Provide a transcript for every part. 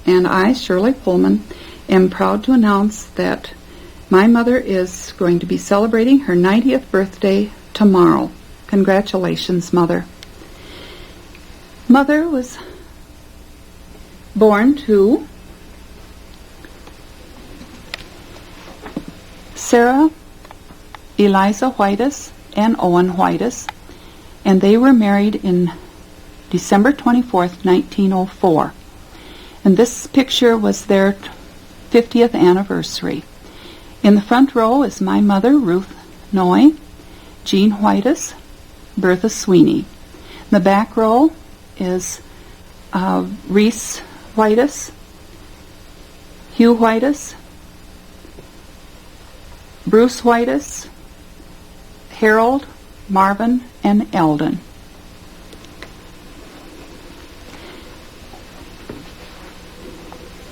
and I, Shirley Pullman, am proud to announce that my mother is going to be celebrating her 90th birthday tomorrow. Congratulations, Mother. Mother was born to Sarah Eliza Whitus and Owen Whitus, and they were married in December 24th, 1904. And this picture was their 50th anniversary. In the front row is my mother, Ruth Noy, Jean Whitus, Bertha Sweeney. The back row is Reese Whitus, Hugh Whitus, Bruce Whitus, Harold, Marvin, and Eldon.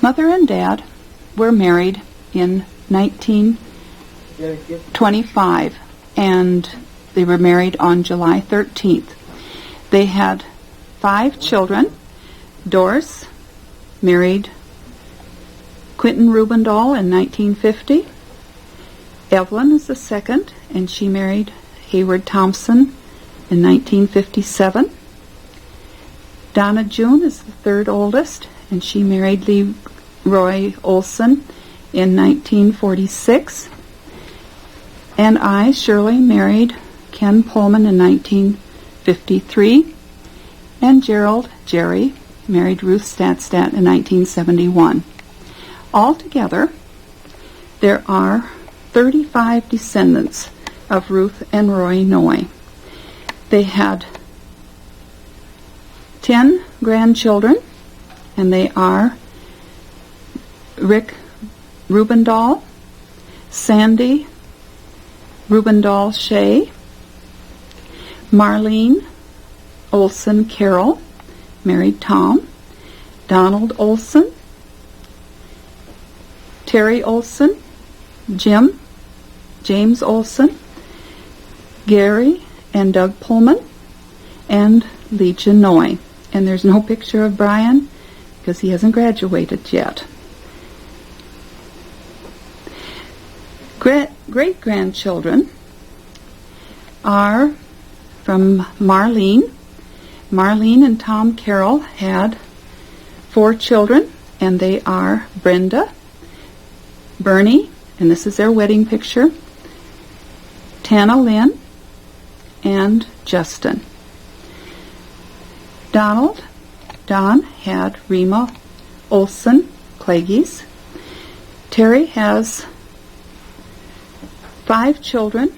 Mother and Dad were married in 1925, and they were married on July 13th. They had 5 children. Doris married Quentin Rubendahl in 1950. Evelyn is the second, and she married Hayward Thompson in 1957. Donna June is the third oldest, and she married Leroy Olson in 1946. And I, Shirley, married Ken Pullman in 1953. And Gerald Jerry married Ruth Stadstat in 1971. Altogether, there are 35 descendants of Ruth and Roy Noy. They had 10 grandchildren, and they are Rick Rubendahl, Sandy Rubendahl Shea, Marlene Olson Carroll, married Tom, Donald Olson, Terry Olson, James Olson, Gary and Doug Pullman, and Legion Noy. And there's no picture of Brian because he hasn't graduated yet. Great-grandchildren are from Marlene. Marlene and Tom Carroll had 4 children, and they are Brenda, Bernie, and this is their wedding picture, Tana Lynn, and Justin. Don had Rima Olson Clagies. Terry has 5 children,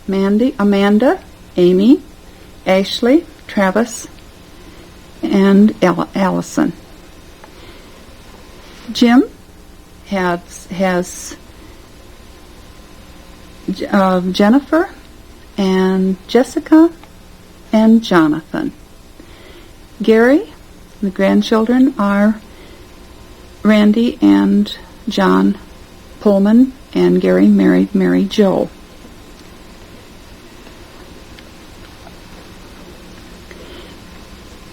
Amanda, Amy, Ashley, Travis, and Allison. Jim has Jennifer and Jessica and Jonathan. Gary, the grandchildren are Randy and John Pullman, and Gary married Mary Jo.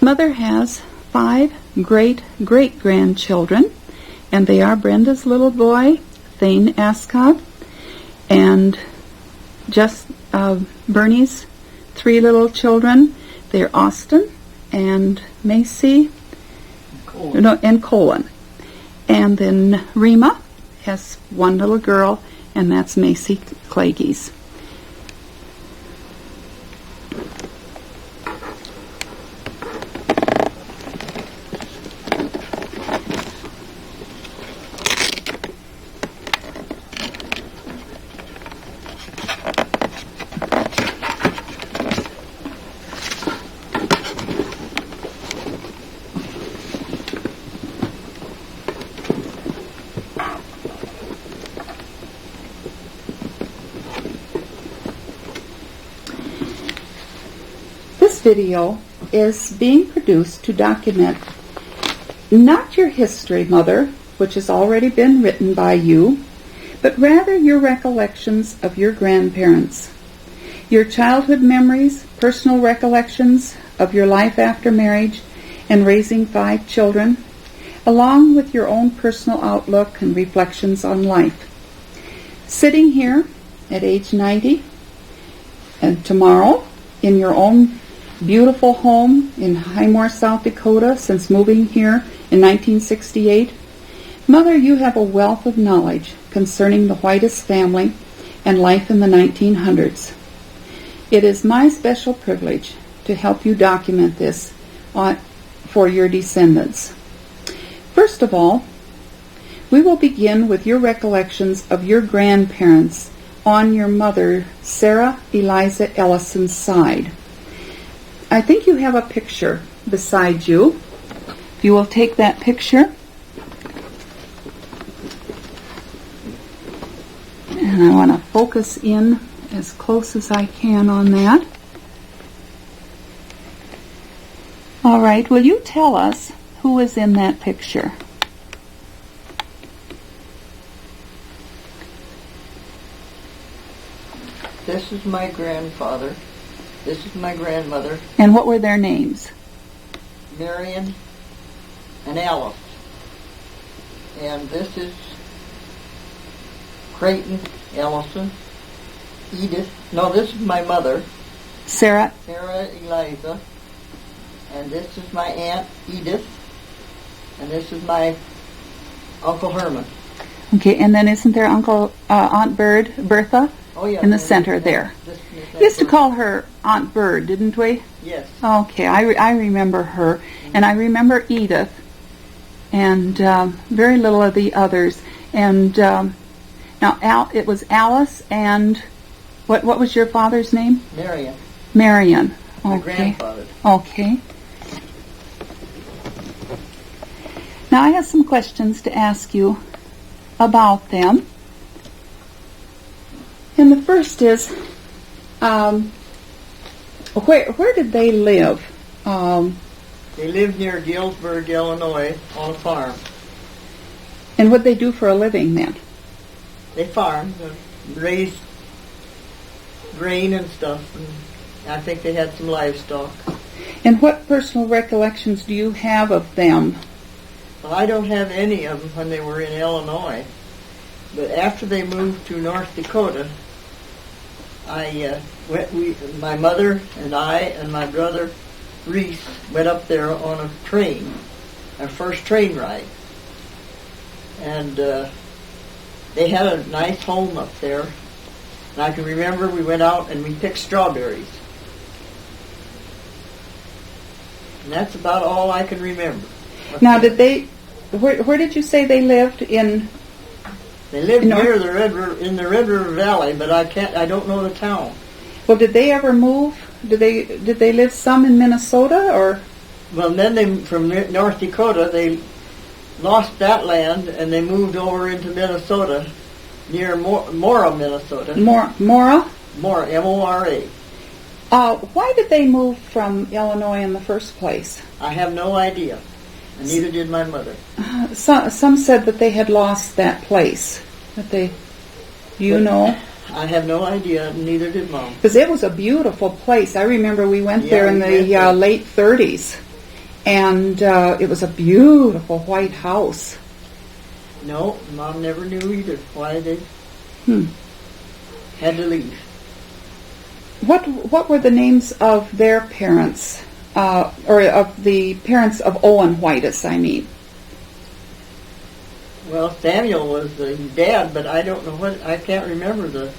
Mother has 5 great-great-grandchildren, and they are Brenda's little boy, Thane Ascot, and just Bernie's 3 little children. They're Austin and Macy and Colin. And then Rima has 1 little girl, and that's Macy Clagies. Video is being produced to document not your history, Mother, which has already been written by you, but rather your recollections of your grandparents, your childhood memories, personal recollections of your life after marriage and raising 5 children, along with your own personal outlook and reflections on life. Sitting here at age 90 and tomorrow in your own beautiful home in Highmore, South Dakota, since moving here in 1968, Mother, you have a wealth of knowledge concerning the Whitus family and life in the 1900s. It is my special privilege to help you document this for your descendants. First of all, we will begin with your recollections of your grandparents on your mother, Sarah Eliza Ellison's side. I think you have a picture beside you. If you will take that picture. And I want to focus in as close as I can on that. All right, will you tell us who is in that picture? This is my grandfather. This is my grandmother. And what were their names? Marion and Alice. And this is Creighton Ellison. Edith. No, this is my mother. Sarah Eliza. And this is my Aunt Edith. And this is my Uncle Herman. Okay, and then isn't there Aunt Bertha? Oh, yeah. In the center there. We used to call her Aunt Bird, didn't we? Yes. Okay, I remember her. And I remember Edith. And very little of the others. And now it was Alice and what was your father's name? Marion. Marion. Okay. My grandfather. Okay. Now I have some questions to ask you about them. And the first is, where did they live? They lived near Galesburg, Illinois, on a farm. And what they do for a living then? They farmed, raised grain and stuff, and I think they had some livestock. And what personal recollections do you have of them? Well, I don't have any of them when they were in Illinois, but after they moved to North Dakota, my mother and I and my brother Reese went up there on a train, our first train ride, and they had a nice home up there. And I can remember we went out and we picked strawberries. And that's about all I can remember. Now, where did you say they lived in? They lived near the Red River Valley, but I don't know the town. Well, did they ever move? Did they live some in Minnesota or? Well, then from North Dakota, they lost that land and they moved over into Minnesota, near Mora, Minnesota. Mora? Mora, M-O-R-A. Why did they move from Illinois in the first place? I have no idea, and neither did my mother. Some said that they had lost that place. You know? I have no idea, and neither did Mom. Because it was a beautiful place. I remember we went there in the late 30s, and it was a beautiful white house. No, Mom never knew either why they had to leave. What were the names of their parents, or of the parents of Owen Whitus, I mean? Well, Samuel was the dad, but I don't know I can't remember the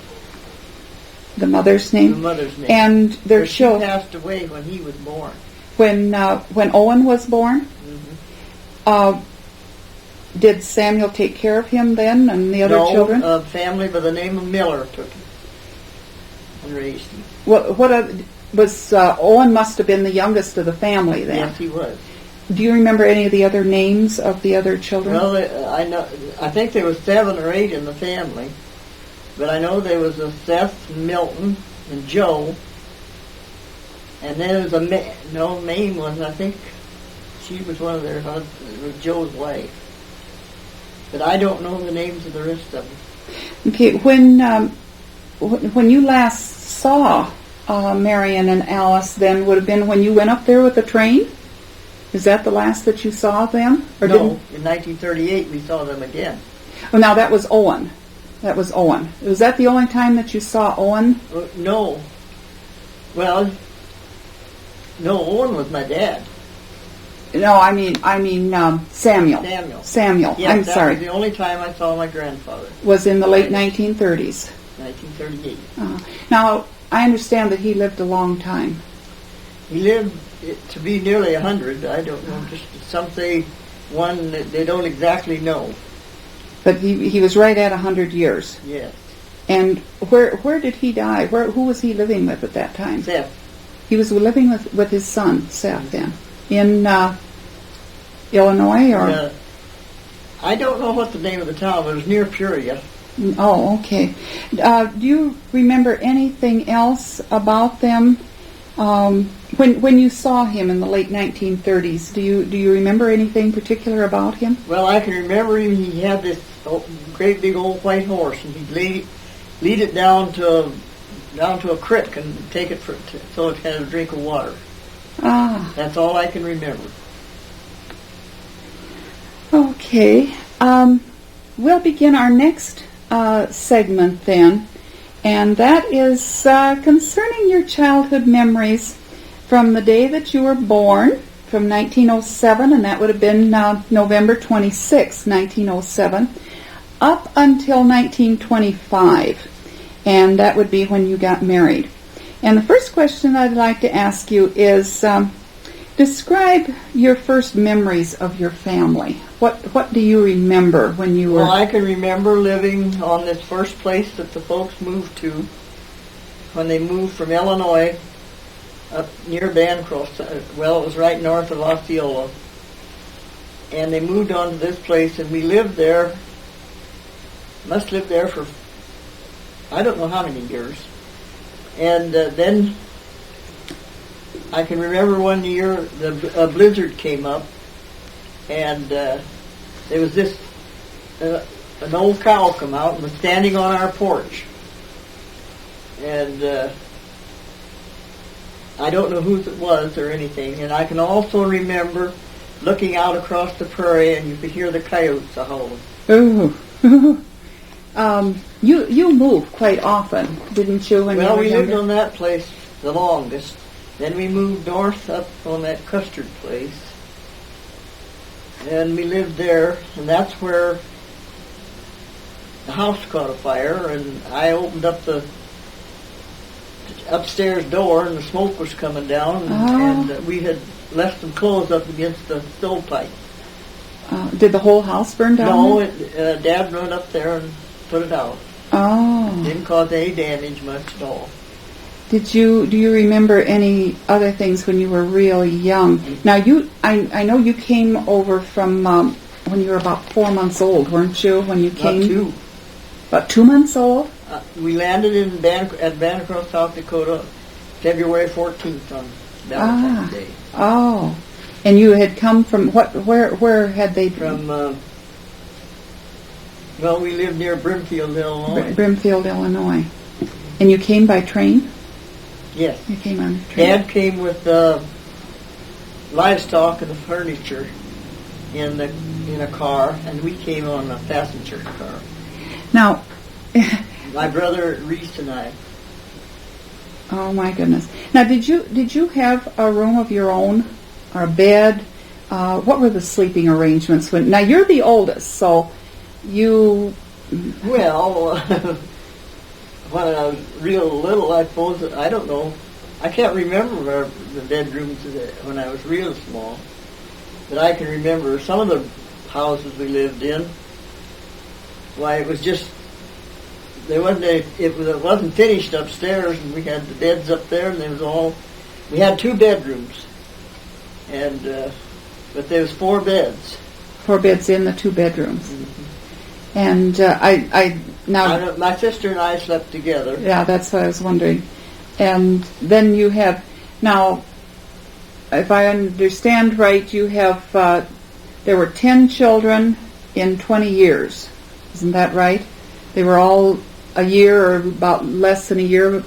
mother's name. The mother's name. And their children. She passed away when he was born. When Owen was born. Mm-hmm. Did Samuel take care of him then, and the other children? No, a family by the name of Miller took him and raised him. Owen must have been the youngest of the family then. Yes, he was. Do you remember any of the other names of the other children? Well, I think there was 7 or 8 in the family, but I know there was a Seth, Milton, and Joe, and then there was Mame was, I think she was one of their husbands, was Joe's wife. But I don't know the names of the rest of them. Okay, when you last saw Marion and Alice, then would have been when you went up there with the train? Is that the last that you saw of them? Or No, didn't? in 1938 we saw them again. Oh, now that was Owen. That was Owen. Was that the only time that you saw Owen? No. Well, no, Owen was my dad. No, I mean Samuel. Samuel. Samuel. Yes, I'm that sorry. was the only time I saw my grandfather. Was in the late Right. 1930s. 1938. Now, I understand that he lived a long time. He lived to be nearly 100. I don't know. Just some say one that they don't exactly know. But he was right at 100 years. Yes. And where did he die? Who was he living with at that time? Seth. He was living with his son, Seth, then. In Illinois, or? I don't know what the name of the town, but it was near Peoria. Oh, okay. Do you remember anything else about them? When you saw him in the late 1930s, do you remember anything particular about him? Well, I can remember him. He had this great big old white horse, and he'd lead it down to a creek and take it so it had a drink of water. Ah, That's all I can remember. okay. We'll begin our next segment then, and that is concerning your childhood memories from the day that you were born, from 1907, and that would have been November 26, 1907, up until 1925, and that would be when you got married. And the first question I'd like to ask you is, describe your first memories of your family. What do you remember when you were... Well, I can remember living on this first place that the folks moved to when they moved from Illinois up near Bancroft. Well, it was right north of Osceola. And they moved on to this place, and we lived there, must live there for I don't know how many years. And then I can remember one year a blizzard came up, and there was this an old cow come out and was standing on our porch, and I don't know whose it was or anything. And I can also remember looking out across the prairie, and you could hear the coyotes a-howling. Ooh. You moved quite often, didn't you? When Well, you were we lived younger? on that place the longest. Then we moved north up on that Custard place. And we lived there, and that's where the house caught a fire, and I opened up the upstairs door, and the smoke was coming down, and we had left some clothes up against the stovepipe. Did the whole house burn down? No, Dad run up there and put it out. Oh. Didn't cause any damage much at all. Do you remember any other things when you were real young? Now I know you came over from when you were about 4 months old, weren't you? When you came, About 2. About 2 months old. We landed at Bancroft, South Dakota, February 14th on Valentine's Day. Oh, and you had come from where had they From well, we lived near Brimfield, Illinois. Brimfield, Illinois, and you came by train. Yes. You came on train. Dad came with livestock and the furniture in a car, and we came on a passenger car. Now, My brother Reese and I. oh my goodness! Now, did you have a room of your own or a bed? What were the sleeping arrangements? Now you're the oldest, so you. Well, when I was real little, I suppose, I don't know. I can't remember the bedrooms when I was real small, but I can remember some of the houses we lived in. Why, it was just, it wasn't finished upstairs, and we had the beds up there, and we had 2 bedrooms, and but there was 4 beds. 4 beds in the 2 bedrooms. Mm-hmm. And now My sister and I slept together. yeah, that's what I was wondering. And then you have, now, if I understand right, you have, there were 10 children in 20 years. Isn't that right? They were all a year or about less than a year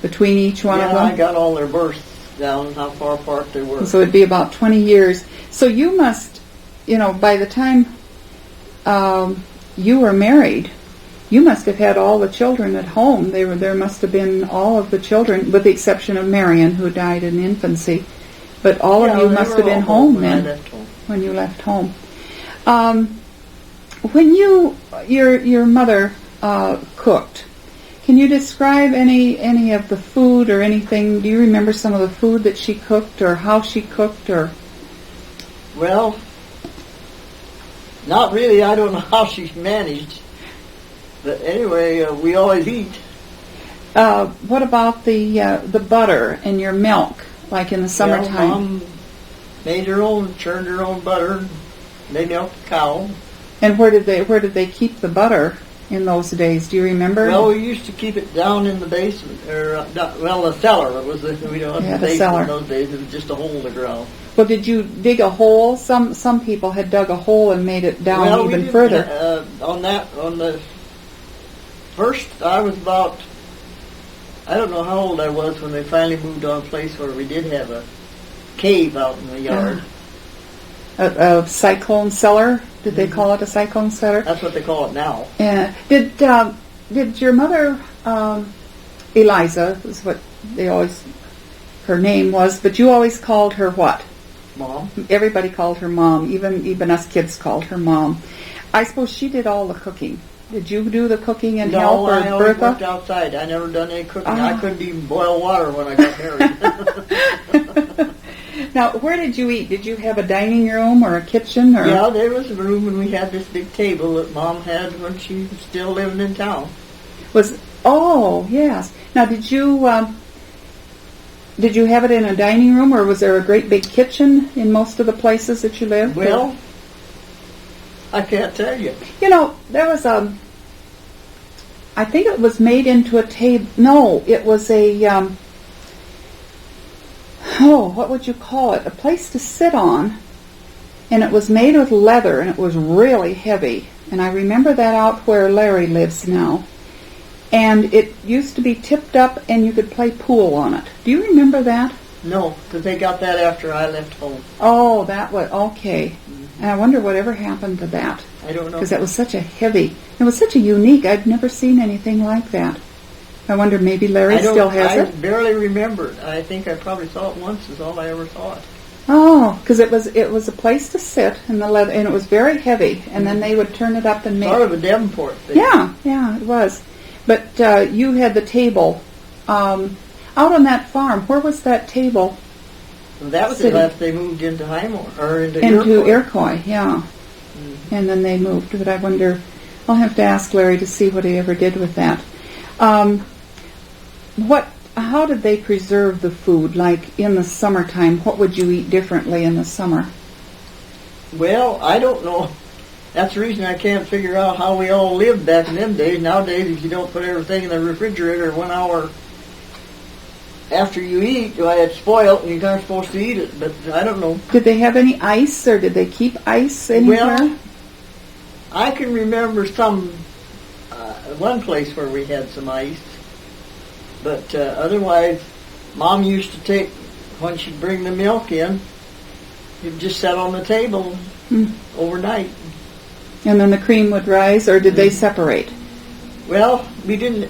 between each one of them? I got all their births down how far apart they were. So it'd be about 20 years. So you must, by the time you were married, you must have had all the children at home. There must have been all of the children, with the exception of Marion, who died in infancy. But all of you they must were have been all home when I then, left home. when you left home. When your mother cooked, can you describe any of the food or anything? Do you remember some of the food that she cooked, or how she cooked, or? Well, not really. I don't know how she's managed. But anyway, we always eat. What about the butter and your milk, like in the summertime? Well, Mom made her own, churned her own butter. They milked the cow. And where did they keep the butter in those days? Do you remember? Well, we used to keep it down in the basement, or the cellar. It was we don't have Yeah, the the basement cellar. in those days. It was just a hole in the ground. Well, did you dig a hole? Some people had dug a hole and made it down Well, even we didn't, further. On the first, I was about, I don't know how old I was when they finally moved on a place where we did have a cave out in the yard. A cyclone cellar? Did they call it a cyclone cellar? That's what they call it now. Yeah. Did your mother, Eliza, is what her name was, but you always called her what? Mom. Everybody called her Mom. Even us kids called her Mom. I suppose she did all the cooking. Did you do the cooking and help, or I always Bertha? worked outside. I never done any cooking. I couldn't even boil water when I got married. Now, where did you eat? Did you have a dining room or a kitchen? Or? Yeah, there was a room, and we had this big table that Mom had when she was still living in town. Oh, yes. Now, did you have it in a dining room, or was there a great big kitchen in most of the places that you lived? Well, I can't tell you. There was I think it was made into a table. No, it was a, what would you call it? A place to sit on. And it was made with leather, and it was really heavy. And I remember that out where Larry lives now. And it used to be tipped up, and you could play pool on it. Do you remember that? No, because they got that after I left home. Oh, that was, okay. And I wonder whatever happened to that. I don't know. Because that was such a heavy, it was such a unique, I'd never seen anything like that. I wonder maybe Larry still has it. I barely remember it. I think I probably saw it once is all I ever saw it. Oh, because it was a place to sit in the leather, and it was very heavy, and then they would turn it up and make... Sort of a Devonport thing. Yeah, it was. But you had the table. Out on that farm, where was that table? Well, that was City. after they moved into Highmore, or into Iroquois, yeah. Mm-hmm. And then they moved, but I wonder, I'll have to ask Larry to see what he ever did with that. How did they preserve the food? Like in the summertime, what would you eat differently in the summer? Well, I don't know. That's the reason I can't figure out how we all lived back in them days. Nowadays, if you don't put everything in the refrigerator 1 hour after you eat, it's spoiled and you're not supposed to eat it. But I don't know. Did they have any ice, or did they keep ice anywhere? Well, I can remember one place where we had some ice. But otherwise, Mom used to take, when she'd bring the milk in, you'd just set on the table overnight. And then the cream would rise, or did they separate? Well, we didn't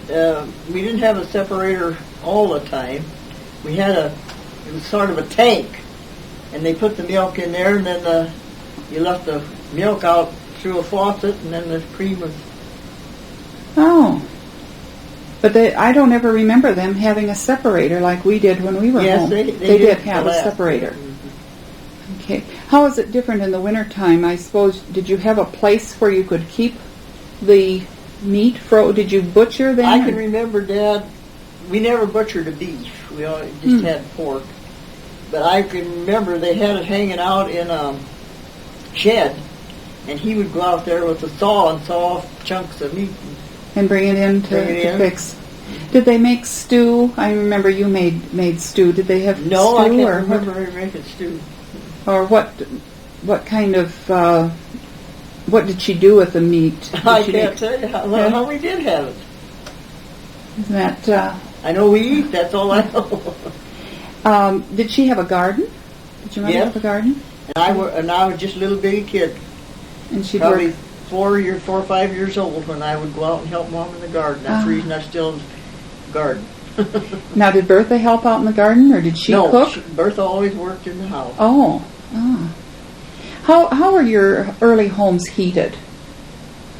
have a separator all the time. We had it was sort of a tank, and they put the milk in there, and then you left the milk out through a faucet, and then the cream was... Oh. But I don't ever remember them having a separator like we did when we were home. Yes, they did have a separator. Mm-hmm. Okay. How is it different in the wintertime? I suppose, did you have a place where you could keep the meat? Did you butcher them? I can remember, Dad, we never butchered a beef. We just had pork. But I can remember they had it hanging out in a shed, and he would go out there with a saw and saw off chunks of meat. And bring it in to fix. Did they make stew? I remember you made stew. Did they have stew? No, I can't remember making stew. Or what kind of, what did she do with the meat? I can't tell you how we did have it. That, I know we eat, that's all I know. Did she have a garden? Did your mother Yes. have a garden? And I was just a little bitty kid, And she'd probably work. 4 or 5 years old when I would go out and help Mom in the garden. That's the reason I still in the garden. Now, did Bertha help out in the garden, or did she no, cook? Bertha always worked in the house. Oh. How are your early homes heated?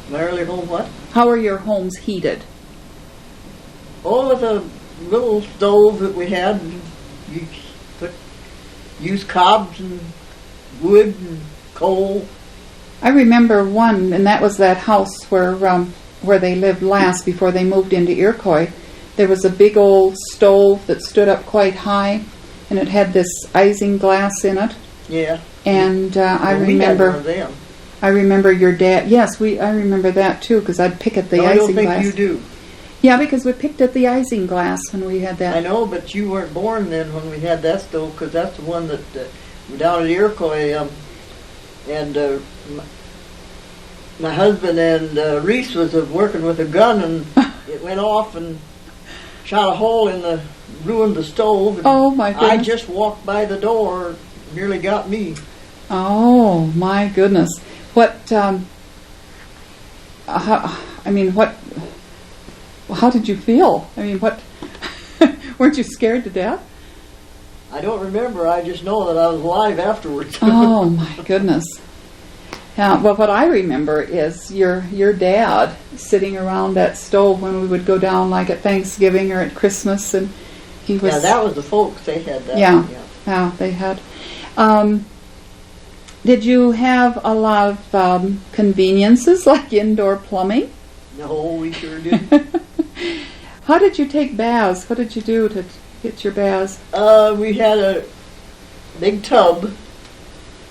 My early home, what? How are your homes heated? Oh, with a little stove that we had. You use cobs and wood and coal. I remember one, and that was that house where they lived last before they moved into Iroquois. There was a big old stove that stood up quite high, and it had this isinglass in it. Yeah. And I Well, we had one of remember, them. I remember your dad. Yes, I remember that too, because I'd pick at the No, I don't think isinglass. you do. Yeah, because we picked at the isinglass when we had that. I know, but you weren't born then when we had that stove, because that's the one that down at Iroquois, and my husband and Reese was working with a gun, and it went off and shot a hole in ruined the stove. And Oh, my goodness. I just walked by the door, nearly got me. Oh my goodness! What? How did you feel? I mean, what? Weren't you scared to death? I don't remember. I just know that I was alive afterwards. Oh my goodness! Yeah. Well, what I remember is your dad sitting around that stove when we would go down, like at Thanksgiving or at Christmas, and he was. Yeah, that was the folks. They had that. Yeah. Yeah, they had. Did you have a lot of conveniences like indoor plumbing? No, we sure did. How did you take baths? What did you do to get your baths? We had a big tub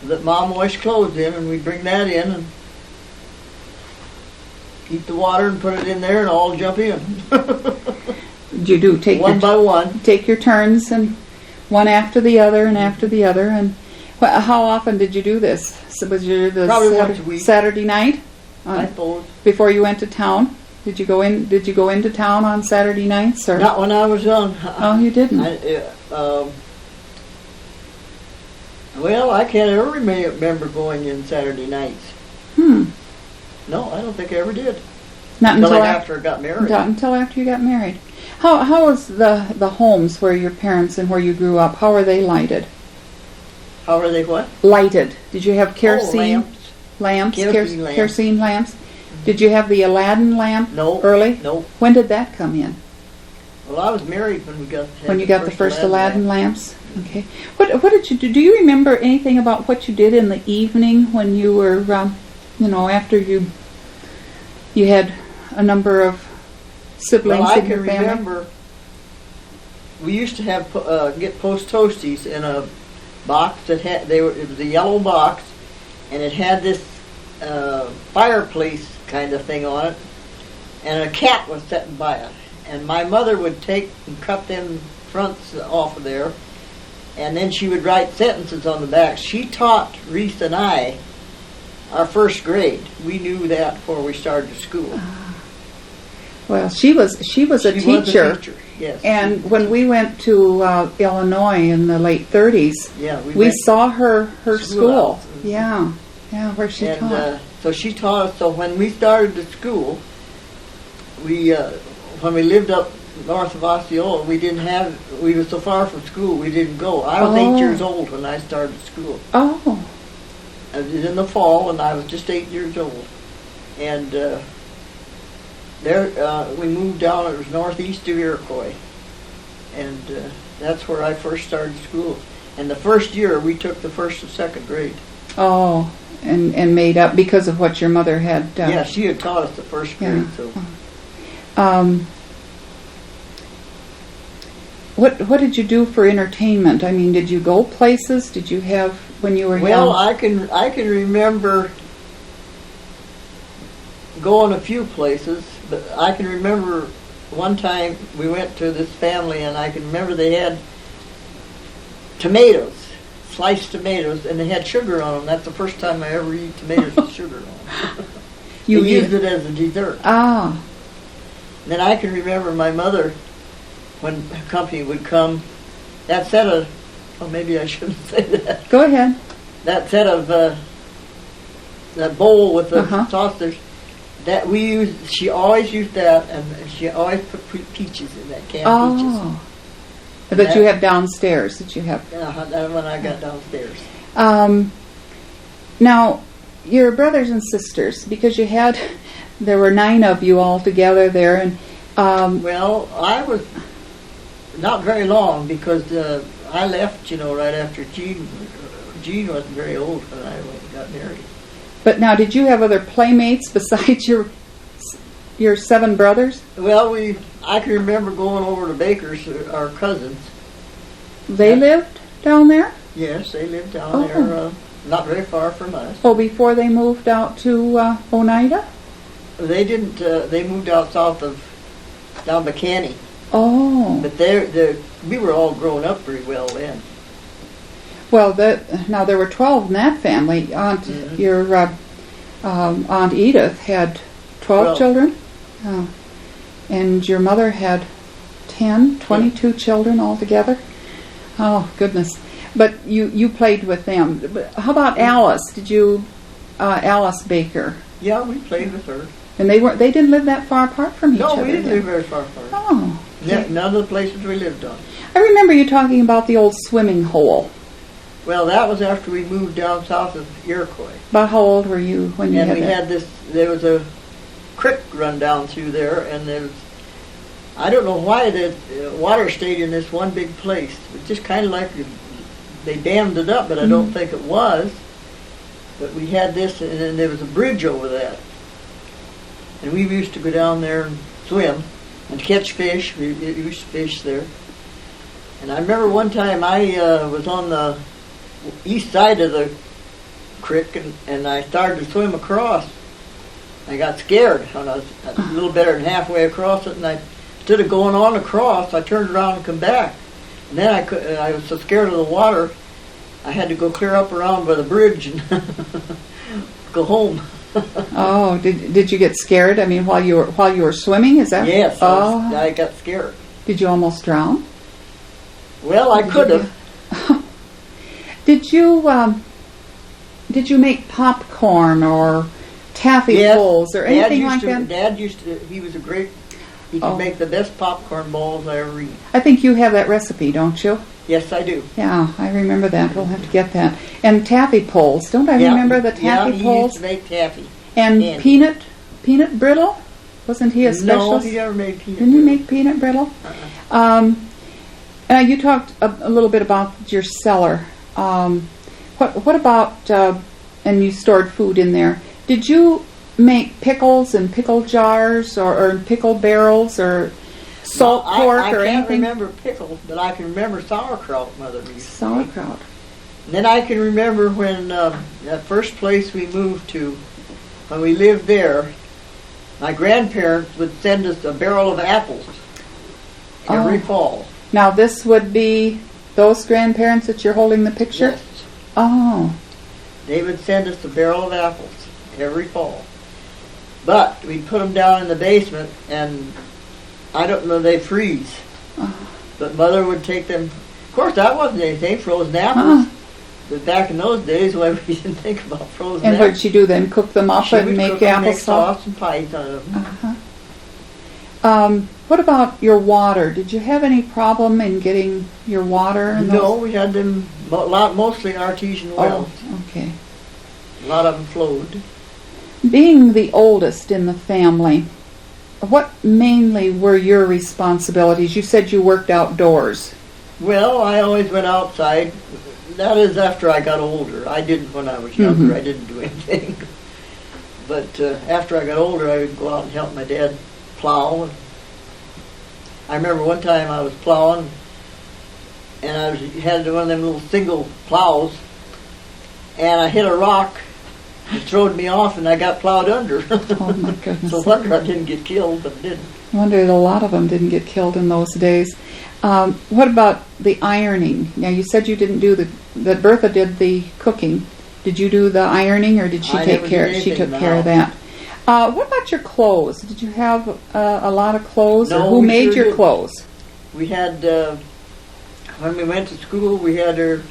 that Mom washed clothes in, and we'd bring that in and heat the water and put it in there and all jump in. Did you do take One by one. take your turns and one after the other and after the other? And how often did you do this? So was your Probably once a week. Saturday night I suppose. before you went to town? Did you go into town on Saturday nights or? Not when I was young. Oh, you didn't. Well, I can't ever remember going in Saturday nights. No, I don't think I ever did. Not until after I got married. Not until after you got married. How was the homes where your parents and where you grew up? How are they lighted? How are they what? Lighted. Did you have kerosene lamps. Kerosene lamps. Kerosene lamps? Did you have the Aladdin lamp No. early? No. When did that come in? Well, I was married when we got The first Aladdin lamps? Okay. What did you do? Do you remember anything about what you did in the evening when you were, after you had a number of siblings Well, I in your can family? remember we used to have get Post Toasties in a box that it was a yellow box, and it had this fireplace kind of thing on it, and a cat was sitting by it. And my mother would take and cut them fronts off of there, and then she would write sentences on the back. She taught Reese and I our first grade. We knew that before we started school. Well, she was a She was a teacher. teacher, yes. And when we went to Illinois in the late 30s, Yeah, we went saw her school. Schoolhouse. Yeah, where she taught. So she taught us. So when we started the school, when we lived up north of Osceola, we were so far from school, we didn't go. I was 8 years old when I started school. Oh, It was in the fall, and I was just 8 years old. And we moved down. It was northeast of Iroquois, and that's where I first started school. And the first year, we took the first and second grade. oh, and made up because of what your mother had. Yeah, she had taught us the first grade. So What did you do for entertainment? I mean, did you go places? Did you have when you were well, young? I can remember going a few places, but I can remember one time we went to this family, and I can remember they had tomatoes, sliced tomatoes, and they had sugar on them. That's the first time I ever eat tomatoes with sugar on them. You They used it as a dessert. Ah, Then I can remember my mother, when company would come, that set of, oh, maybe I shouldn't say that. Go ahead. That set of, that bowl with the Uh-huh. sausage, that we used, she always used that, and she always put peaches in that, canned Oh. That you have downstairs, that you have. peaches. That one I got downstairs. Now, your brothers and sisters, because there were 9 of you all together there, and Well, I was not very long because I left, right after Jean. Jean wasn't very old when I got married. but now, did you have other playmates besides your 7 brothers? Well, I can remember going over to Baker's, our cousins. They lived down there? Yes, they lived down Oh. there, not very far from us. Oh, before they moved out to Oneida? They didn't. They moved out south of down McCanny, Oh. but we were all grown up pretty well then. Well, now there were 12 in that family. Your Aunt Edith had 12 children, and your mother had 22 children altogether. Oh, goodness. But you played with them. But how about Alice? Did you, Alice Baker? Yeah, we played with her. And they didn't live that far apart from each other? No, we didn't did live very far apart. Oh. None of the places we lived on. I remember you talking about the old swimming hole. Well, that was after we moved down south of Iroquois. About how old were you when you And had we that? had there was a creek run down through there, and I don't know why the water stayed in this one big place. It's just kind of like they dammed it up, but I don't think it was. But we had this, and then there was a bridge over that. And we used to go down there and swim and catch fish. We used to fish there. And I remember one time I was on the east side of the creek, and I started to swim across. I got scared when I was a little better than halfway across it, and instead of going on across, I turned around and come back. And then I was so scared of the water, I had to go clear up around by the bridge and go home. Oh, did you get scared? I mean, while you were swimming, is that? Yes, Oh, I got scared. did you almost drown? Well, I could have. Did you make popcorn or taffy pulls or anything like that? Dad used to. He was he could make the best popcorn balls I ever eat. I think you have that recipe, don't you? Yes, I do. Yeah, I remember that. We'll have to get that. And taffy pulls. Don't I remember the taffy he pulls? used to make taffy. And candy. peanut brittle? Wasn't he a specialist? No, he never made peanut Didn't brittle. you make peanut brittle? You talked a little bit about your cellar. What about, and you stored food in there. Did you make pickles and pickle jars or pickle barrels or salt pork or anything? I can't remember pickles, but I can remember sauerkraut Mother used to make. Sauerkraut. And then I can remember when that first place we moved to, when we lived there, my grandparents would send us a barrel of apples every fall. Now this would be those grandparents that you're holding the picture? Yes. Oh. They would send us a barrel of apples every fall. But we'd put them down in the basement, and I don't know, they freeze. But Mother would take them. Of course, that wasn't anything, frozen apples. But back in those days, when we didn't think about frozen And apples. what did she do then? Cook them up She and would make cook them, make applesauce? sauce and pies out of them. What about your water? Did you have any problem in getting your water? In No, those? we had them mostly artesian wells. Oh, okay. A lot of them flowed. Being the oldest in the family, what mainly were your responsibilities? You said you worked outdoors. Well, I always went outside. That is after I got older. I didn't when I was younger. I didn't do anything. But after I got older, I would go out and help my dad plow. I remember one time I was plowing, and I had one of them little single plows, and I hit a rock. It throwed me off, and I got plowed under. Oh my goodness. So wonder I didn't get killed, but I didn't. I wonder a lot of them didn't get killed in those days. What about the ironing? Now you said you didn't do that Bertha did the cooking. Did you do the ironing, or did she I take never care? did She anything took in the care of house. that. What about your clothes? Did you have a lot of clothes, No, or who we made sure your didn't. clothes? We had When we went to school, we had her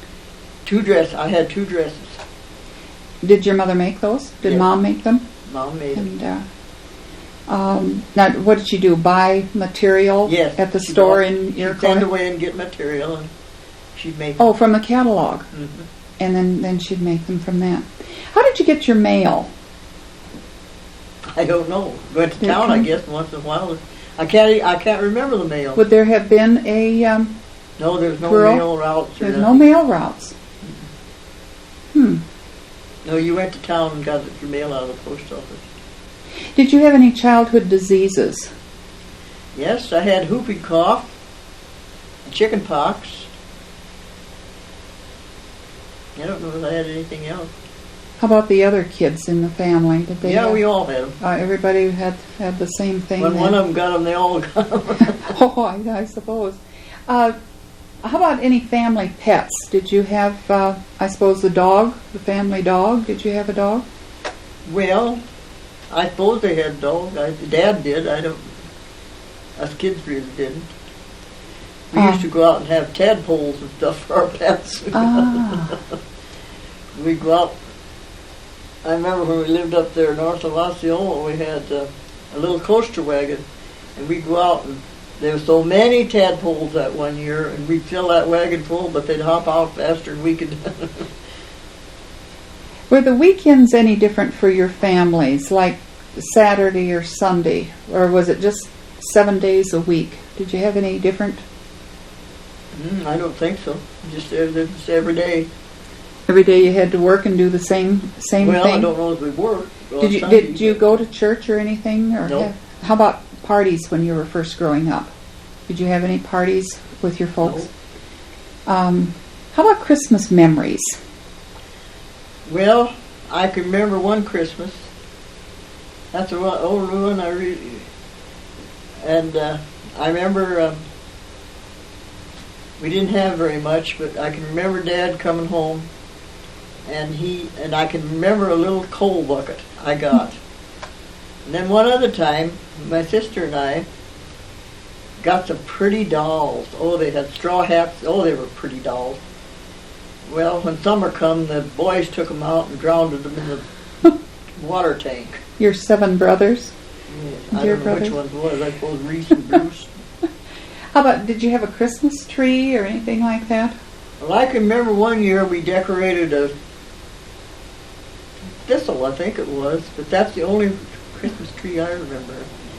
2 dresses. I had 2 dresses. Did your mother make those? Did Yes. Mom make them? Mom made them. And now, what did she do? Buy material Yes. at the she store bought- in She'd send Iroquois? away and get material, and she'd make Oh, from a catalog, them. and then she'd make them from that. How did you get your mail? I don't know. Went to Did it town, I come- guess, once in a while. I can't remember the mail. Would there have been a? No, there's no Rural? mail routes or There's no nothing. mail routes. No, you went to town and got your mail out of the post office. Did you have any childhood diseases? Yes, I had whooping cough, chicken pox. I don't know if I had anything else. How about the other kids in the family? Did they? Yeah, have- we all had them. Everybody had the same thing. When then? one of them got them, they all got them. Oh, I suppose. How about any family pets? Did you have, I suppose, the dog, the family dog? Did you have a dog? Well, I suppose they had dogs. Dad did. I don't. Us kids really didn't. We used to go out and have tadpoles and stuff for our pets. Ah, We'd go out. I remember when we lived up there north of Osceola, we had a little coaster wagon, and we'd go out, and there were so many tadpoles that one year, and we'd fill that wagon full, but they'd hop out faster than we could. were the weekends any different for your families, like Saturday or Sunday, or was it just 7 days a week? Did you have any different? I don't think so. Just every day. Every day you had to work and do the same Well, thing. I don't know if we worked. Well, Did you Sunday, did you go to church or anything? Or No. how about parties when you were first growing up? Did you have any parties with your folks? How about Christmas memories? Well, I can remember one Christmas. That's the old one I really. And I remember we didn't have very much, but I can remember Dad coming home, and I can remember a little coal bucket I got. And then one other time, my sister and I got some pretty dolls. Oh, they had straw hats. Oh, they were pretty dolls. Well, when summer come, the boys took them out and drowned them in the water tank. Your 7 brothers? I Dear don't know which brothers. ones was. I suppose Reese and Bruce. How about, did you have a Christmas tree or anything like that? Well, I can remember one year we decorated a thistle, I think it was, but that's the only Christmas tree I remember.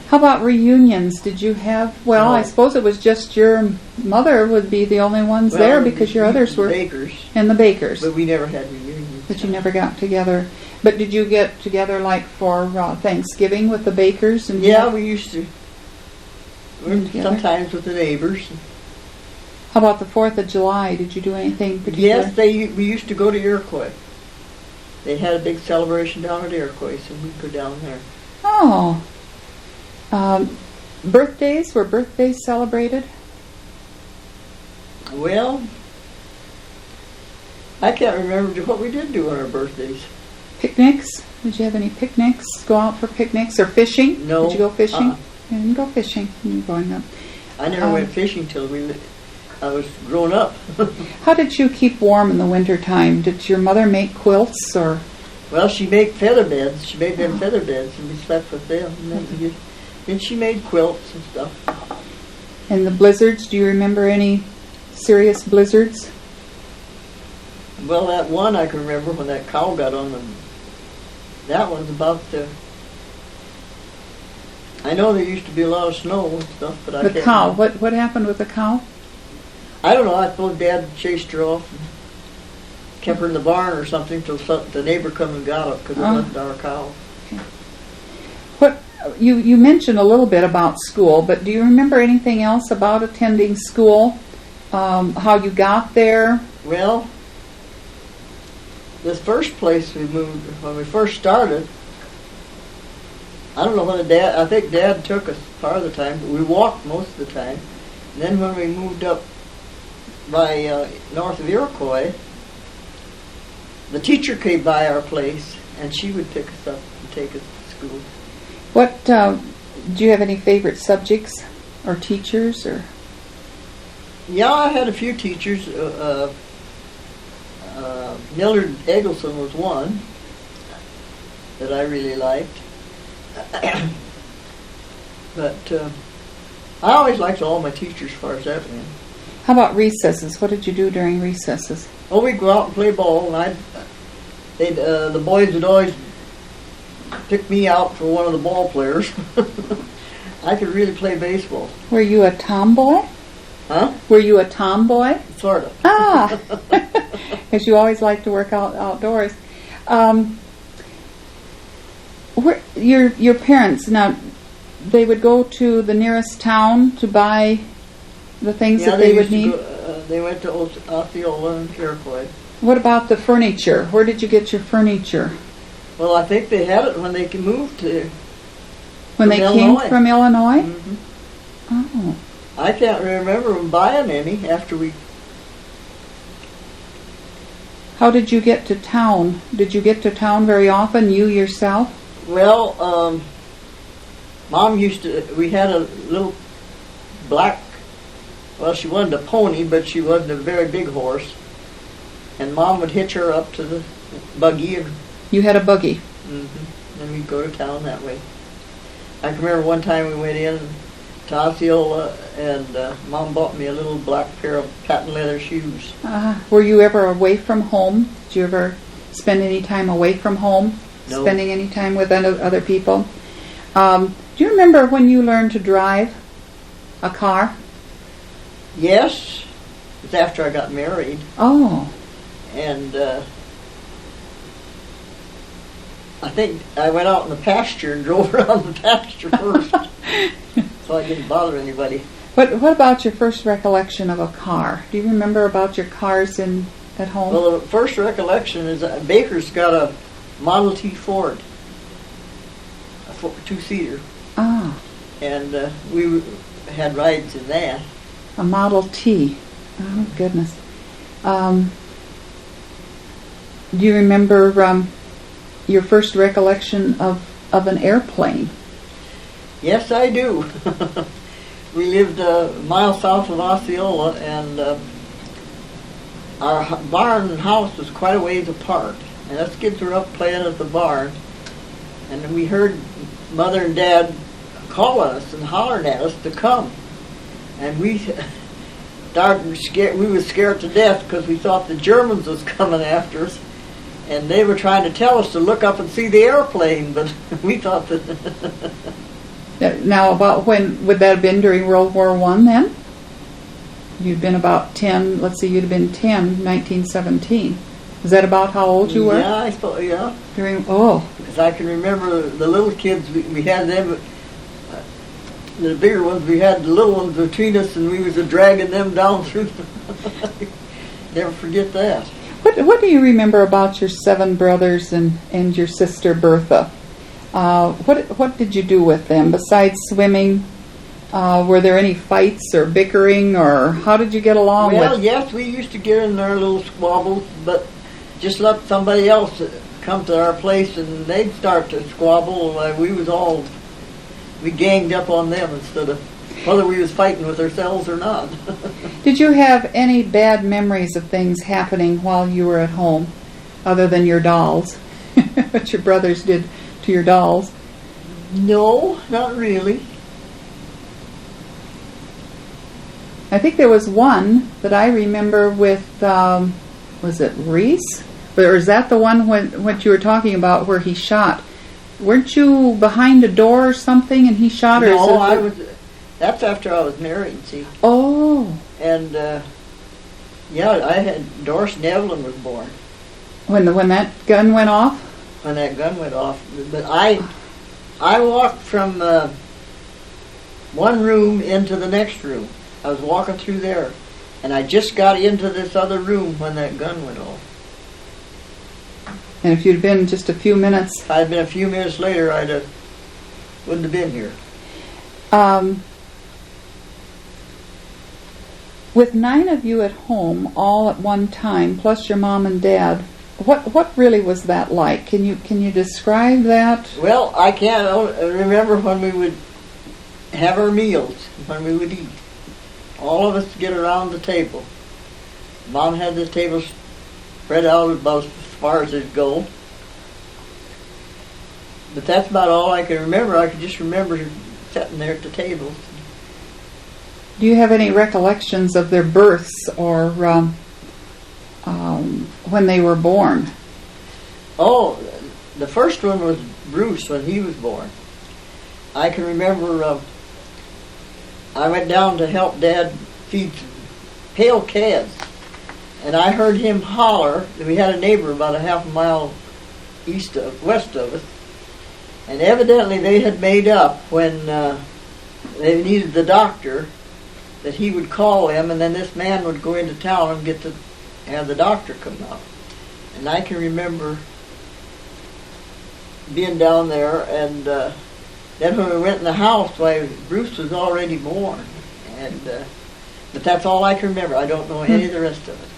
How about reunions? Did you have, well, No. I suppose it was just your mother would be the only ones there because your others were, bakers, and the bakers, but we never had reunions. but you never got together. But did you get together like for Thanksgiving with the bakers? And Yeah, we used to. Together? Sometimes with the neighbors. How about the 4th of July? Did you do anything particular? Yes, we used to go to Iroquois. They had a big celebration down at Iroquois, so we'd go down there. Oh. Birthdays? Were birthdays celebrated? Well, I can't remember what we did do on our birthdays. Picnics? Did you have any picnics? Go out for picnics or fishing? No. Did you go fishing? Uh-uh. You didn't go fishing when you were growing up. I never went fishing till I was grown up. How did you keep warm in the winter time? Did your mother make quilts or? Well, she made feather beds. She made them feather beds, and we slept with them. And she made quilts and stuff. And the blizzards? Do you remember any serious blizzards? Well, that one I can remember when that cow got on them. That one's about the. I know there used to be a lot of snow and stuff, but I The can't. cow. remember. What happened with the cow? I don't know. I suppose Dad chased her off and kept her in the barn or something till the neighbor come and got her because it Oh. wasn't our cow. What you mentioned a little bit about school, but do you remember anything else about attending school? How you got there? Well, this first place we moved when we first started. I don't know whether I think Dad took us part of the time, but we walked most of the time. And then when we moved up by north of Iroquois, the teacher came by our place, and she would pick us up and take us to school. What do you have any favorite subjects or teachers or? Yeah, I had a few teachers. Millard Eggleston was one that I really liked. But I always liked all my teachers as far as that went. How about recesses? What did you do during recesses? Oh, we'd go out and play ball, and the boys would always pick me out for one of the ball players. I could really play baseball. Were you a tomboy? Huh? Were you a tomboy? Sort of. Ah, because you always like to work outdoors. Your parents, now, they would go to the nearest town to buy the things that they would need? They went to Osceola and Iroquois. What about the furniture? Where did you get your furniture? Well, I think they had it when they moved to When they Illinois. came from Illinois? Mm-hmm. Oh. I can't remember buying any after we... How did you get to town? Did you get to town very often, you yourself? Well, Mom we had a little black, well, she wasn't a pony, but she wasn't a very big horse. And Mom would hitch her up to the buggy. You had a buggy. And we'd go to town that way. I can remember one time we went in to Osceola, and Mom bought me a little black pair of patent leather shoes. Were you ever away from home? Did you ever spend any time away from home? No. Spending any time with other people? Do you remember when you learned to drive a car? Yes. It was after I got married. Oh. And I think I went out in the pasture and drove around the pasture first. So I didn't bother anybody. What about your first recollection of a car? Do you remember about your cars at home? Well, the first recollection is Baker's got a Model T Ford, a two-seater. Ah. And we had rides in that. A Model T. Oh, goodness. Do you remember your first recollection of an airplane? Yes, I do. We lived a mile south of Osceola, and our barn and house was quite a ways apart. And us kids were up playing at the barn, and we heard Mother and Dad calling us and hollering at us to come. And we started scared. We were scared to death because we thought the Germans was coming after us, and they were trying to tell us to look up and see the airplane, but we thought that. Now, about when would that have been during World War I then? You'd been about 10, let's see, you'd have been 10, 1917. Is that about how old you were? Yeah, I suppose, yeah. Because I can remember the little kids, we had them, the bigger ones, we had the little ones between us, and we was dragging them down through. Never forget that. What do you remember about your 7 brothers and your sister Bertha? What did you do with them besides swimming? Were there any fights or bickering, or how did you get along Well, with? yes, we used to get in our little squabbles, but just let somebody else come to our place and they'd start to squabble. We ganged up on them instead of whether we was fighting with ourselves or not. Did you have any bad memories of things happening while you were at home, other than your dolls? What your brothers did to your dolls? No, not really. I think there was one that I remember with, was it Reese? Or is that the one what you were talking about where he shot? Weren't you behind a door or something and he shot? No, that's after I was married, see. Oh. And, Doris Nevlin was born. When that gun went off? When that gun went off. But I walked from one room into the next room. I was walking through there, and I just got into this other room when that gun went off. And if you'd been just a few minutes... If I'd been a few minutes later, wouldn't have been here. With 9 of you at home, all at one time, plus your mom and dad, what really was that like? Can you describe that? Well, I can't remember when we would have our meals, when we would eat. all of us get around the table. Mom had the table spread out about as far as it'd go. But that's about all I can remember. I can just remember sitting there at the table. Do you have any recollections of their births or when they were born? Oh, the first one was Bruce when he was born. I can remember I went down to help Dad feed pale calves, and I heard him holler. We had a neighbor about a half a mile west of us, and evidently they had made up when they needed the doctor that he would call him, and then this man would go into town and get to have the doctor come out. And I can remember being down there, and then when we went in the house, why, Bruce was already born. And but that's all I can remember. I don't know any of the rest of it.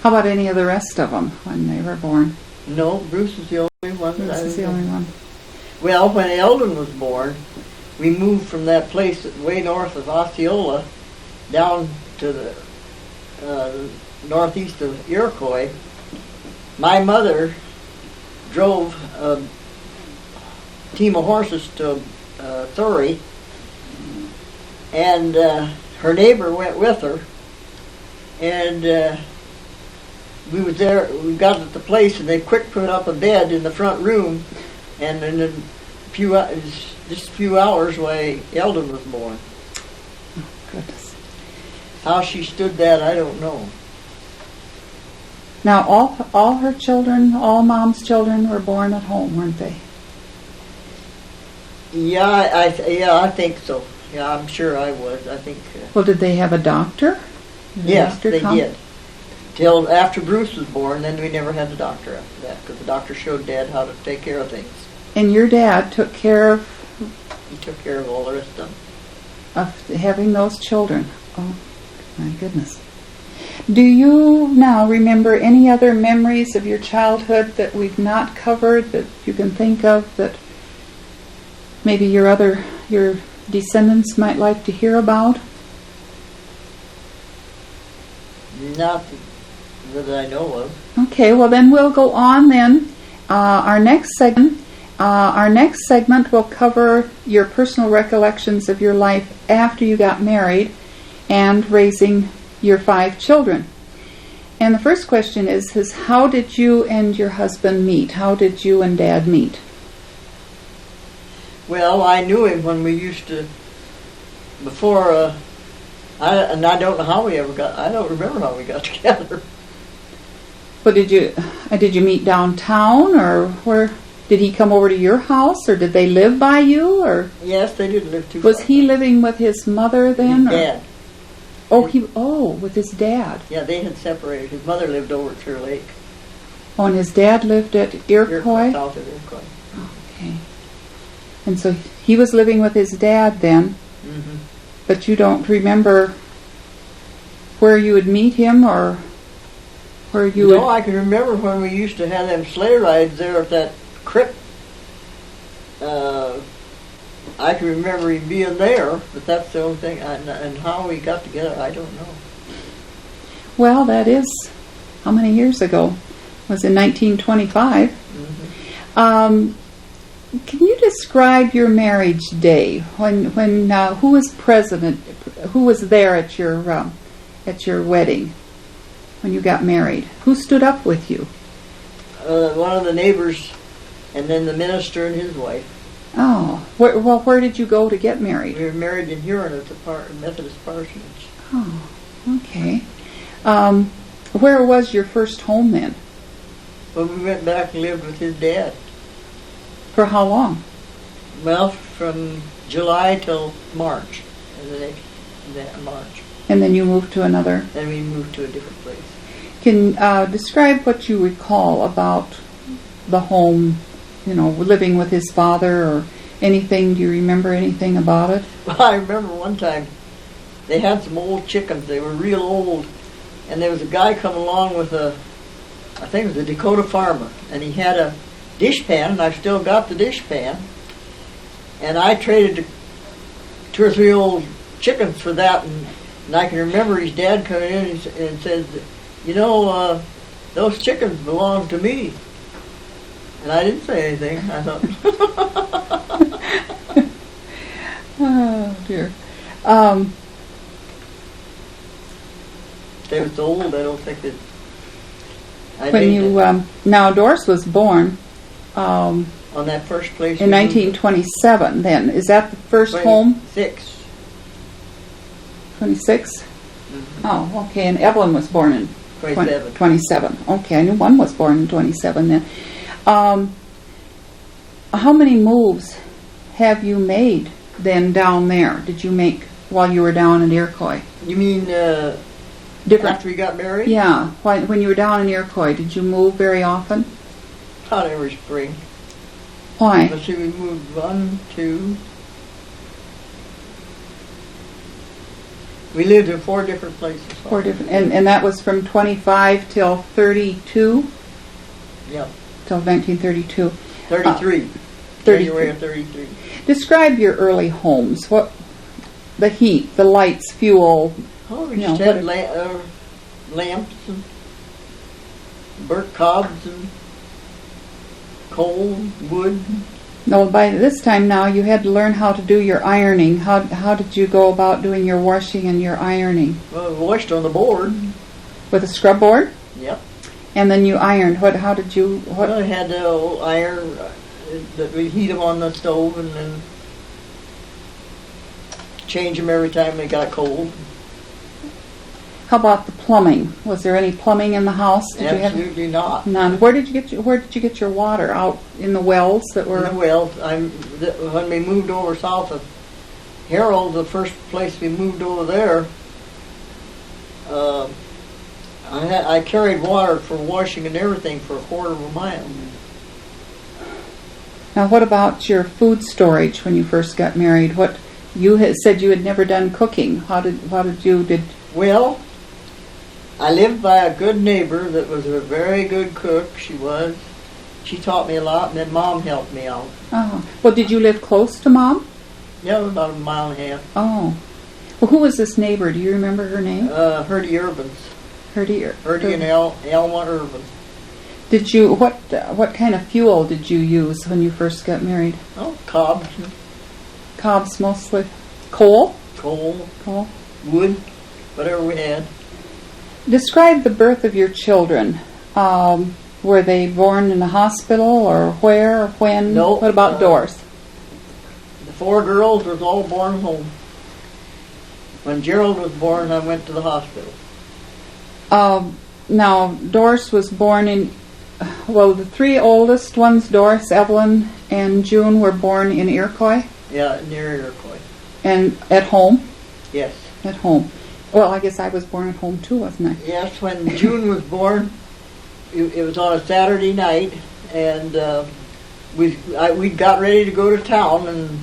How about any of the rest of them when they were born? No, Bruce was the only one. Bruce is the only one. Well, when Eldon was born, we moved from that place way north of Osceola down to the northeast of Iroquois. My mother drove a team of horses to Thury, and her neighbor went with her, and we was there. We got at the place, and they quick put up a bed in the front room, and in a few hours, why, Eldon was born. Oh, goodness. How she stood that, I don't know. Now, all her children, all Mom's children, were born at home, weren't they? Yeah, I think so. Yeah, I'm sure I was. I think. Well, did they have a doctor? Yes, they did. Till after Bruce was born, then we never had the doctor after that, because the doctor showed Dad how to take care of things. And your dad took care of... He took care of all the rest of them. Of having those children. Oh, my goodness. Do you now remember any other memories of your childhood that we've not covered, that you can think of, that maybe your descendants might like to hear about? Not that I know of. Okay, well then we'll go on then. Our next segment will cover your personal recollections of your life after you got married and raising your 5 children. And the first question is how did you and your husband meet? How did you and Dad meet? Well, I knew him when we used to, before, I don't know how we ever got, I don't remember how we got together. Well, did you meet downtown, or where? Did he come over to your house, or did they live by you, or? Yes, they didn't live too far. Was he living with his mother then? His dad. With his dad. Yeah, they had separated. His mother lived over at Clear Lake. Oh, and his dad lived at Iroquois? South of Iroquois. Okay. And so he was living with his dad then, Mm-hmm. but you don't remember where you would meet him, or where you would... No, I can remember when we used to have them sleigh rides there at that creek. I can remember him being there, but that's the only thing. And how we got together, I don't know. Well, that is, how many years ago? It was in 1925. Mm-hmm. Can you describe your marriage day? When who was president? Who was there at your wedding when you got married? Who stood up with you? One of the neighbors, and then the minister and his wife. Oh, where did you go to get married? We were married in Huron at the Methodist parsonage. Oh, okay. Where was your first home then? Well, we went back and lived with his dad. For how long? Well, from July till March. March. And then you moved to another? Then we moved to a different place. Can describe what you recall about the home, living with his father or anything. Do you remember anything about it? Well, I remember one time they had some old chickens. They were real old. And there was a guy coming along with I think it was a Dakota farmer. And he had a dishpan, and I've still got the dishpan. And I traded 2 or 3 old chickens for that, and And I can remember his dad coming in and said, you know, those chickens belong to me. And I didn't say anything. I thought, Oh, dear. they were so old, I don't think that I When made you, it. now Doris was born On that first place. in 1927 then. Is that the first home? 6. 26? Oh, okay. And Evelyn was born in 27. 27. Okay, I knew one was born in 27 then. How many moves have you made then down there? Did you make while you were down in Iroquois? You mean Different. after we got married? Yeah. When you were down in Iroquois, did you move very often? Not every spring. Why? Let's see, we moved 1, 2. We lived in 4 different places. 4 different. And that was from 25 till 32? Yep. Till 1932. 33. 33. January of 33. Describe your early homes. What, the heat, the lights, fuel. Oh, we No, just had what- lamps and burnt cobs and coal, wood. No, by this time now you had to learn how to do your ironing. How did you go about doing your washing and your ironing? Well, we washed on the board. With a scrub board? Yep. And then you ironed. How did you? What? Well, we had the old iron that we heat them on the stove and then change them every time they got cold. How about the plumbing? Was there any plumbing in the house? Did you have Absolutely not. none? Where did you get your water? Out in the wells that were? Well, when we moved over south of Harold, the first place we moved over there, I carried water for washing and everything for a quarter of a mile. Now, what about your food storage when you first got married? What you had said you had never done cooking. How did you? Well, I lived by a good neighbor that was a very good cook. She was. She taught me a lot, and then Mom helped me out. Oh, well, did you live close to Mom? Yeah, about a mile and a half. Oh, well, who was this neighbor? Do you remember her name? Herdy Urbans. Herdy and Elma Urban. Did you what kind of fuel did you use when you first got married? Oh, cobs, Cobs mostly. Coal? coal, Coal. wood, whatever we had. Describe the birth of your children. Were they born in a hospital or where or when? No. What about Doris? The 4 girls was all born home. When Gerald was born, I went to the hospital. Now, Doris was born in, well, the 3 oldest ones, Doris, Evelyn, and June, were born in Iroquois. Yeah, near Iroquois. And at home? Yes. At home. Well, I guess I was born at home too, wasn't I? Yes, when June was born, it was on a Saturday night, and we got ready to go to town, and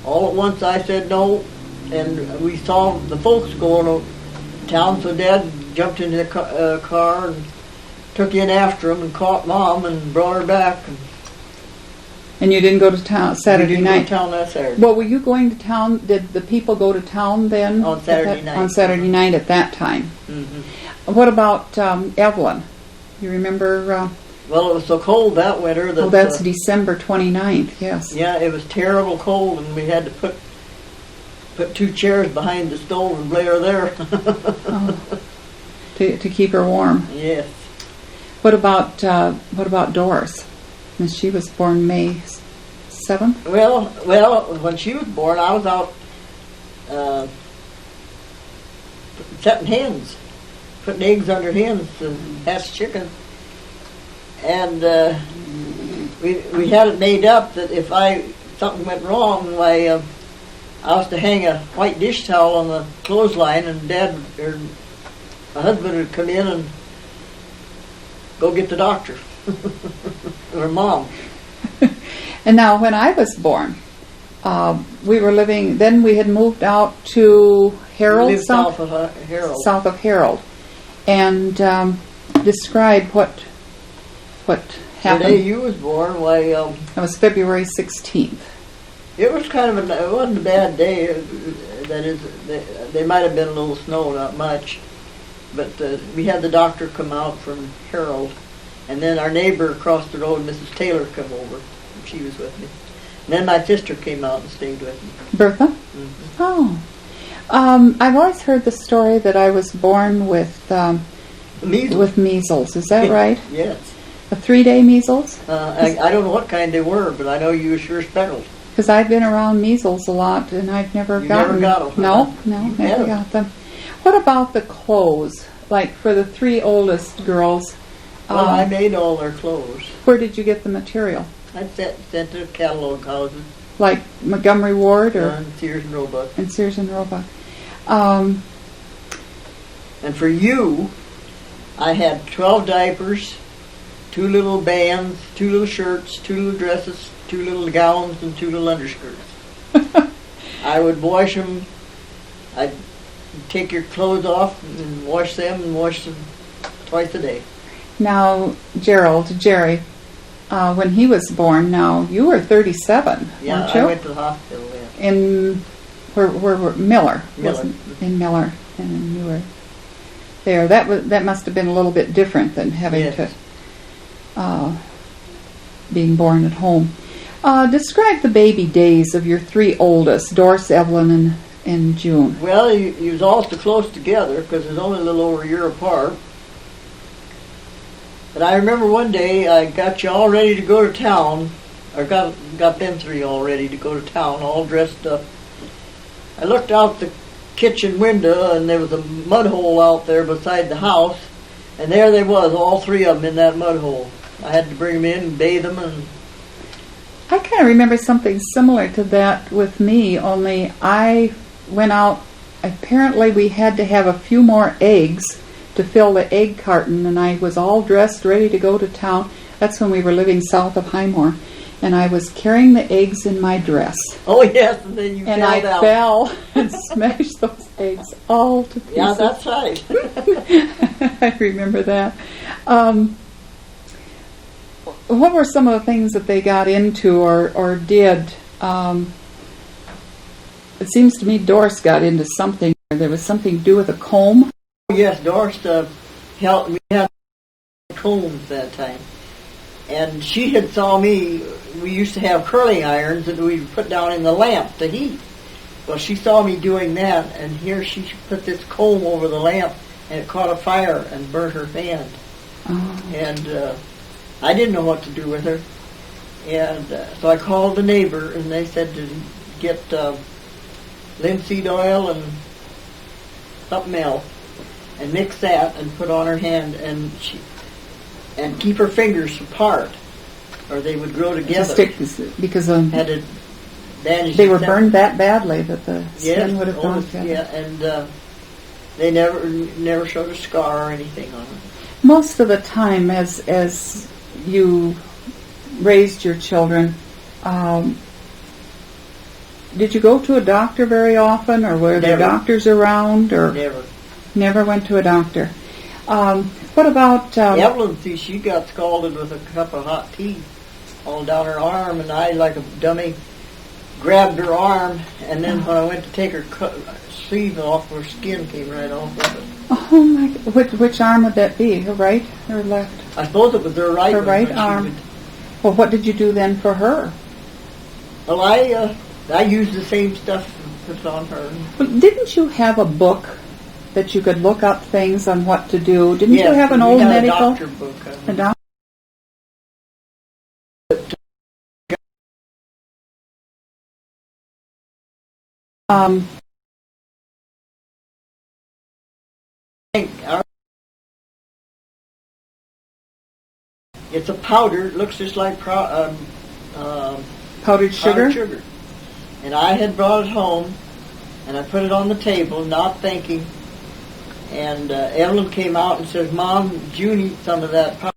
all at once I said no, and we saw the folks going to town, so Dad jumped into the car and took in after him and caught Mom and brought her back. And you didn't go to town Saturday we didn't night? go to town that Saturday. Well, were you going to town? Did the people go to town then? On Saturday night. On Saturday night at that time. Mm-hmm. What about Evelyn? You remember? Well, it was so cold that winter that... Oh, that's December 29th, yes. Yeah, it was terrible cold, and we had to put 2 chairs behind the stove and lay her there. Oh, to keep her warm. Yes. What about Doris? And she was born May 7th? Well, when she was born, I was out setting hens, putting eggs under hens and hatch chickens. And we had it made up that if something went wrong, I was to hang a white dish towel on the clothesline, and Dad or my husband would come in and go get the doctor or Mom. And now, when I was born, we were living. Then we had moved out to Harold, We lived south of Harold. South of Harold, and describe what The happened. day you was born, That was February 16th. it was kind of it wasn't a bad day. that is, they might have been a little snow, not much. But we had the doctor come out from Harold, and then our neighbor across the road, Mrs. Taylor, come over. And she was with me. And then my sister came out and stayed with me. Bertha? Mm-hmm. Oh. I've always heard the story that I was born with Measles. with measles. Is that right? Yes. A 3-day measles? I don't know what kind they were, but I know you were sure speckled. Because I've been around measles a lot, and I've never You gotten never got them? No, You never had 'em. got them. What about the clothes? Like for the 3 oldest girls, Well, I made all their clothes. where did you get the material? I sent to catalog houses, Like Montgomery Ward or Sears and Roebuck. and Sears and Roebuck? And for you, I had 12 diapers, 2 little bands, 2 little shirts, 2 little dresses, 2 little gowns, and 2 little underskirts. I would wash them. I'd take your clothes off and wash them twice a day. Now, Jerry, when he was born, now you were 37, Yeah, weren't you? I went to the hospital then. In where Miller, Miller. wasn't in Miller, and you were there. That must have been a little bit different than having Yes. to being born at home. Describe the baby days of your 3 oldest, Doris, Evelyn, and June. Well, you was all so close together because it was only a little over a year apart. But I remember one day I got you all ready to go to town, or got them 3 all ready to go to town, all dressed up. I looked out the kitchen window and there was a mud hole out there beside the house, and there they was, all 3 of them in that mud hole. I had to bring them in and bathe them, and I kind of remember something similar to that with me, only I went out. Apparently we had to have a few more eggs to fill the egg carton, and I was all dressed, ready to go to town. That's when we were living south of Highmore, and I was carrying the eggs in my dress. oh yes, and then you And fell I down. fell and smashed those eggs all to pieces. Yeah, that's right. I remember that. What were some of the things that they got into or did? It seems to me Doris got into something. There was something to do with a comb. Yes, Doris helped me. Had combs that time, and she had saw me. We used to have curling irons that we put down in the lamp to heat. Well, she saw me doing that, and here she put this comb over the lamp, and it caught a fire and burnt her hand. Oh. And I didn't know what to do with her, and so I called the neighbor, and they said to get linseed oil and something else, and mix that and put on her hand, and keep her fingers apart, or they would grow together. Because Had to bandage they were them. burned that badly that the skin Yes, would have gone oh, together. yeah, and they never showed a scar or anything on her. Most of the time, as you raised your children, did you go to a doctor very often, or were there Never. doctors around, or Never. went to a doctor? What about Evelyn, see, she got scalded with a cup of hot tea all down her arm, and I, like a dummy, grabbed her arm, and then when I went to take her sleeve off, her skin came right off of it. Oh my! Which arm would that be? Her right or left? I suppose it was her right Her one, right but she arm. would- Well, what did you do then for her? Well, I used the same stuff that's on her. Well, didn't you have a book that you could look up things on what to do? Didn't Yes, you have an we old had medical? a doctor book. A doc- It's a powder. It looks just like powdered powdered sugar? sugar. And I had brought it home, and I put it on the table, not thinking. And Evelyn came out and says, "Mom, June eat some of that powder."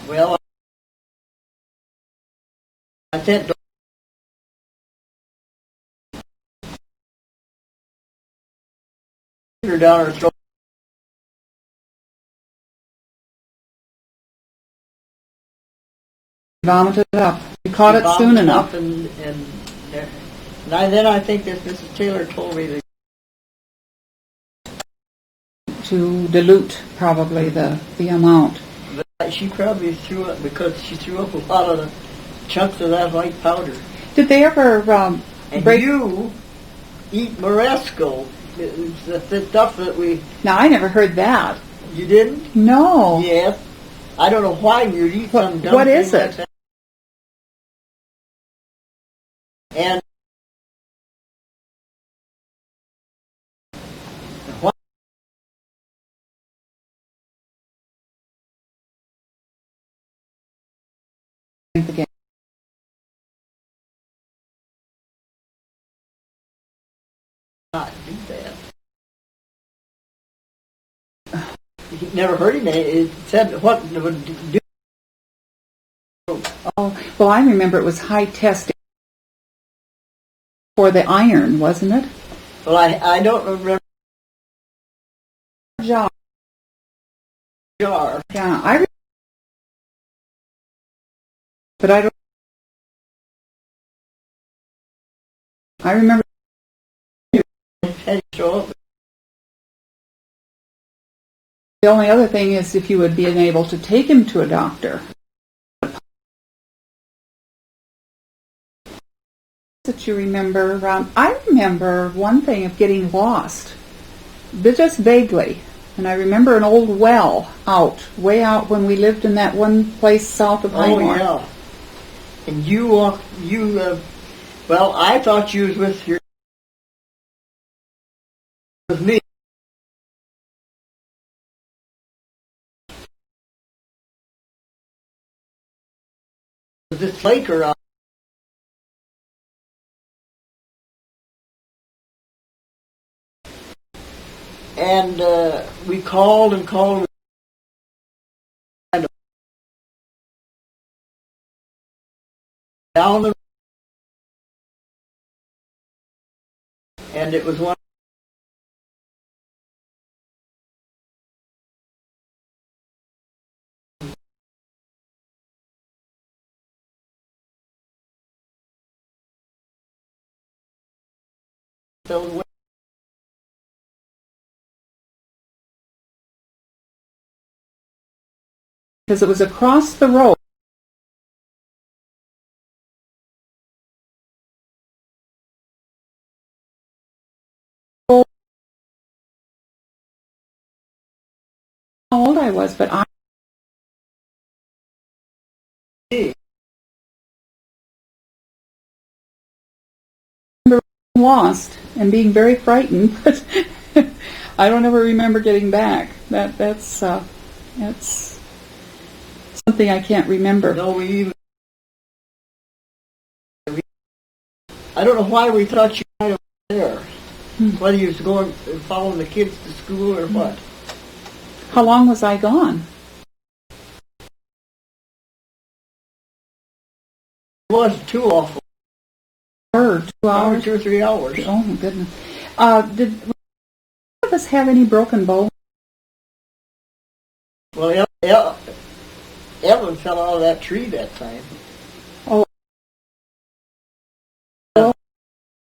Well, I said, "Sugar down her throat." Vomited it up. You caught it She soon vomited enough. up and then I think this Mrs. Taylor told me that to dilute probably the amount. she probably threw up because she threw up a lot of the chunks of that white powder. Did they ever And break? you eat Moresco, the stuff that we... Now I never heard that. You didn't? No. Yes. I don't know why you would eat some dumb What thing is like it? that. And what Again. not do that? You never heard him. It said what it would do. Oh, well, I remember it was high testing for the iron, wasn't it? Well, I don't remember Jar. jar. Yeah, but I don't. I remember. Had to show up. The only other thing is if you would be able to take him to a doctor. That you remember? I remember one thing of getting lost, but just vaguely. And I remember an old well way out when we lived in that one place south of Highmore. Oh yeah. And you walk. Well, I thought you was with me. This Laker out. And we called and called. Down the. And it was one. Because it was across the road. How old I was, but I remember being lost and being very frightened, but I don't ever remember getting back. That's something I can't remember. No, I don't know why we thought you might have been there. Whether you was going and following the kids to school or what. How long was I gone? It wasn't too awful. 2 hours? 2 or 3 hours. Oh my goodness. Did any of us have any broken bones? Well, Evelyn fell out of that tree that time. Oh. Well,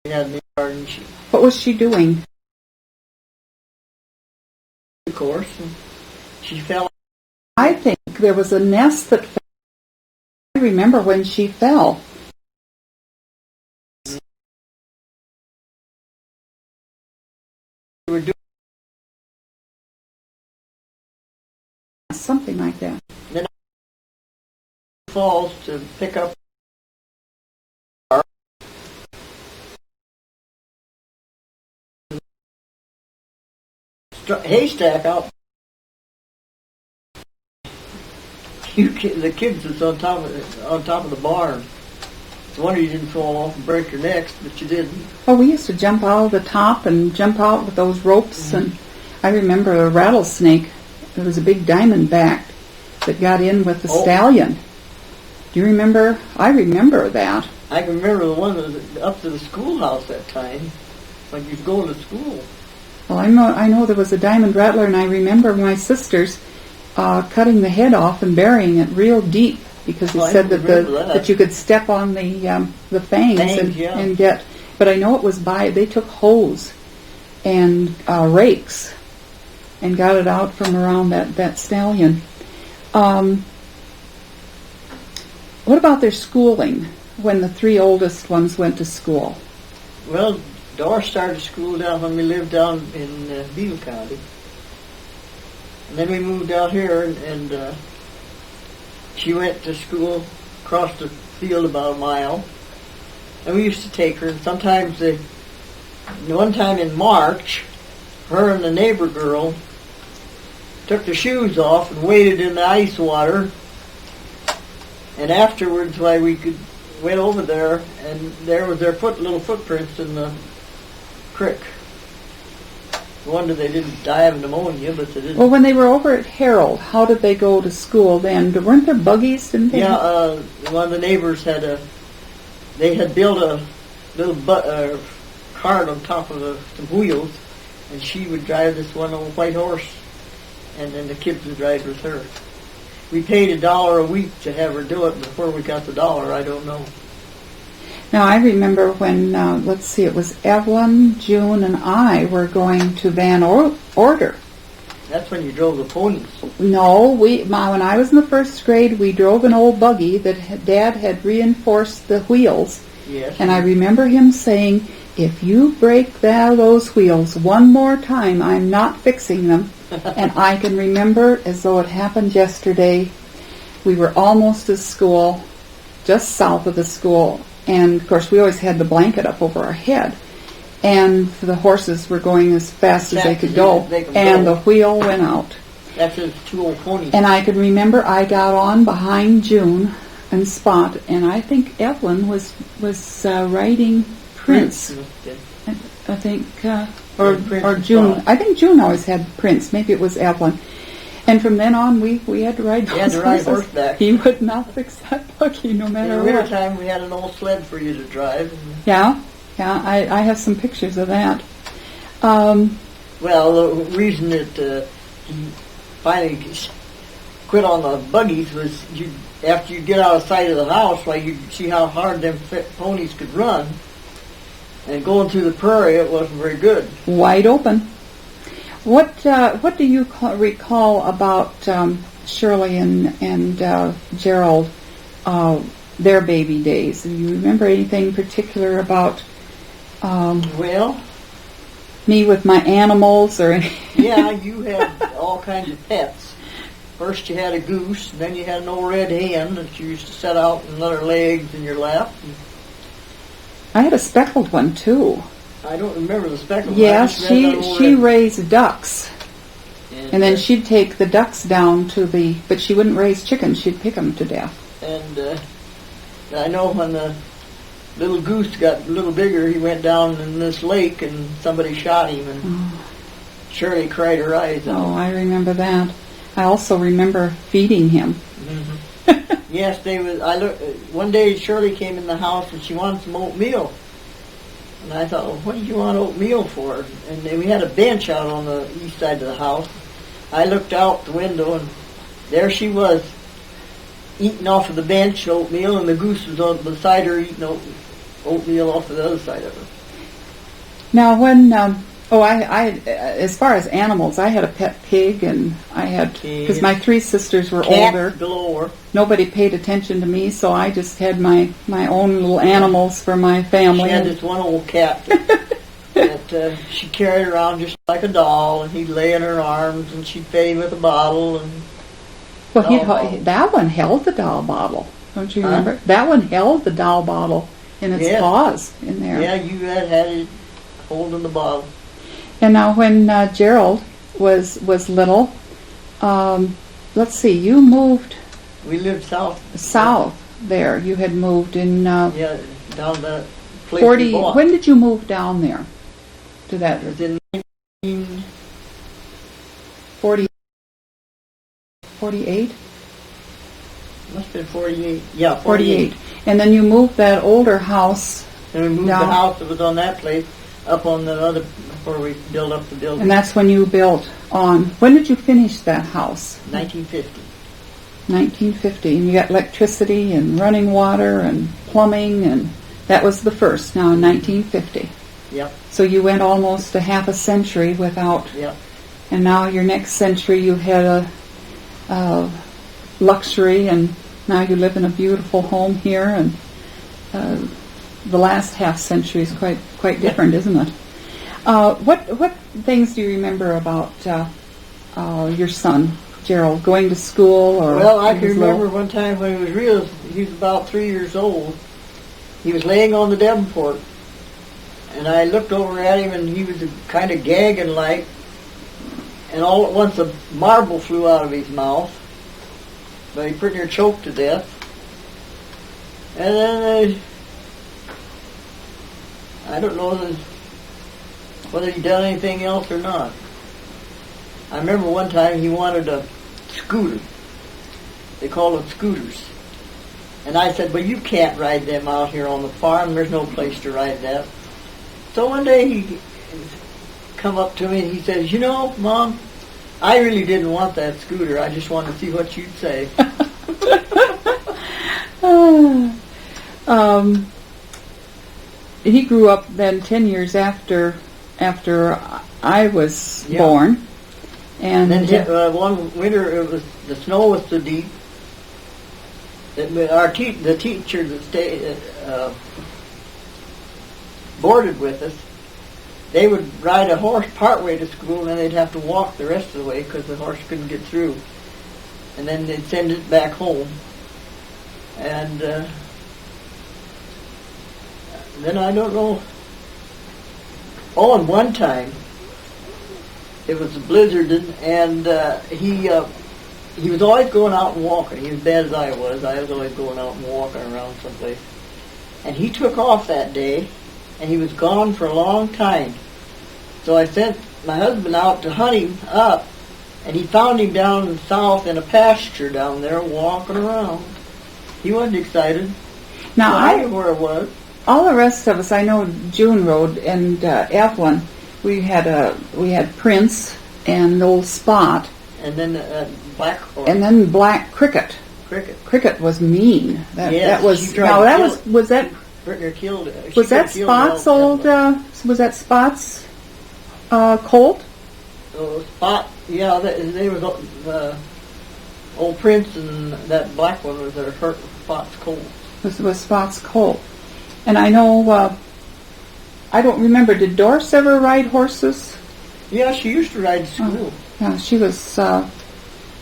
She had in the yard and what was she doing? of course, and she fell. I think there was a nest that fell. I remember when she fell. We were doing Something like that. falls to pick up haystack out. The kids was on top of the barn. It's a wonder you didn't fall off and break your necks, but you didn't. Oh, we used to jump out of the top and jump out with those ropes, and I remember a rattlesnake. There was a big diamondback that got in with the stallion. Do you remember? I remember that. I can remember the one that was up to the schoolhouse that time, when you was going to school. Well, I know there was a diamond rattler, and I remember my sisters cutting the head off and burying it real deep because they said that you could step on the fangs Fangs, yeah. and get But I know it was they took hose and rakes and got it out from around that stallion. What about their schooling when the 3 oldest ones went to school? Well, Doris started school down when we lived down in Beale County. And then we moved out here, and she went to school across the field about a mile. And we used to take her, and sometimes one time in March, her and the neighbor girl took their shoes off and waded in the ice water. And afterwards, went over there, and there was their little footprints in the creek. No wonder they didn't die of pneumonia, but they didn't. Well, when they were over at Harold, how did they go to school then? Weren't there buggies? Didn't they? Yeah, one of the neighbors had built a little cart on top of some wheels, and she would drive this one old white horse, and then the kids would ride with her. We paid $1 a week to have her do it. Before we got the $1, I don't know. Now, I remember when, it was Evelyn, June, and I were going to Van Order. That's when you drove the ponies. No, when I was in the 1st grade, we drove an old buggy that Dad had reinforced the wheels. Yes. And I remember him saying, if you break those wheels one more time, I'm not fixing them. And I can remember as though it happened yesterday. We were almost at school, just south of the school. And, of course, we always had the blanket up over our head. And the horses were going as fast as they could go. And the wheel went out. That's his 2 old ponies. And I could remember I got on behind June and Spot. And I think Evelyn was riding Prince. I think... Or June. I think June always had Prince. Maybe it was Evelyn. And from then on, we had to ride those horses. Horseback. He would not fix that buggy no matter what. In the wintertime, we had an old sled for you to drive. Yeah. I have some pictures of that. Well, the reason that he finally quit on the buggies was after you get out of sight of the house, you'd see how hard them ponies could run. And going through the prairie, it wasn't very good. Wide open. What do you recall about Shirley and Gerald, their baby days? Do you remember anything particular about me with my animals or anything? Yeah, you had all kinds of pets. First you had a goose, and then you had an old red hen that you used to set out and let her legs in your lap. I had a speckled one too. I don't remember the speckled one. Yeah, she raised ducks. And then she'd take the ducks down but she wouldn't raise chickens, she'd pick them to death. And I know when the little goose got a little bigger, he went down in this lake and somebody shot him, and Shirley cried her eyes out. Oh, I remember that. I also remember feeding him. Mm-hmm. Yes, one day Shirley came in the house and she wanted some oatmeal. And I thought, well, what do you want oatmeal for? And then we had a bench out on the east side of the house. I looked out the window, and there she was, eating off of the bench oatmeal, and the goose was on beside her eating oatmeal off of the other side of her. Now, when I as far as animals, I had a pet pig, and I had, because my 3 sisters were older. Galore. Nobody paid attention to me, so I just had my own little animals for my family. She had this one old cat that she carried around just like a doll, and he'd lay in her arms, and she'd feed him with a bottle. And that one held the doll bottle. Don't you remember? That one held the doll bottle in its paws in there. Yeah, you had it holding the bottle. And now when Gerald was little, let's see, you moved... We lived south. South there. You had moved in... down that place 40. When did you move down there? To that? It was in 48? Must have been 48. Yeah, 48. And then you moved that older house... And we moved the house that was on that place up on the other... Before we built up the building. And that's when you built on... When did you finish that house? 1950. 1950. And you got electricity and running water and plumbing and That was the first, now in 1950. Yep, So you went almost a half a century without, yep. and now your next century you had a luxury, and now you live in a beautiful home here, and the last half century is quite different, isn't it? What things do you remember about your son, Gerald, going to school? Or Well, I he can was remember little? one time when he was about 3 years old. He was laying on the Devonport, and I looked over at him, and he was kind of gagging like, and all at once a marble flew out of his mouth, but he pretty near choked to death. And then I don't know whether he done anything else or not. I remember one time he wanted a scooter. They call them scooters. And I said, well, you can't ride them out here on the farm. There's no place to ride that. So one day he come up to me and he says, you know, Mom, I really didn't want that scooter. I just wanted to see what you'd say. He grew up then 10 years after I was Yeah. born. And And then one winter, the snow was so deep that the teacher that stayed boarded with us, they would ride a horse partway to school, and then they'd have to walk the rest of the way because the horse couldn't get through. And then they'd send it back home. And then I don't know. Oh, and one time it was a blizzard, and he was always going out and walking. He was as bad as I was. I was always going out and walking around someplace. And he took off that day, and he was gone for a long time. So I sent my husband out to hunt him up, and he found him down south in a pasture down there walking around. He wasn't excited. now So I knew where it was. all the rest of us, I know June Road and Evelyn, we had Prince and Old Spot, And then Black Horse. and then Black Cricket. Cricket. Cricket was mean. That Yes, was she tried now to that kill was that Brittner killed it. was that Spot's old was that Spot's colt? Spot, yeah, they was old Prince, and that black one was their hurt Spot's colt. Was Spot's colt. And I know I don't remember, did Doris ever ride horses? Yeah, she used to ride to school. Yeah, she was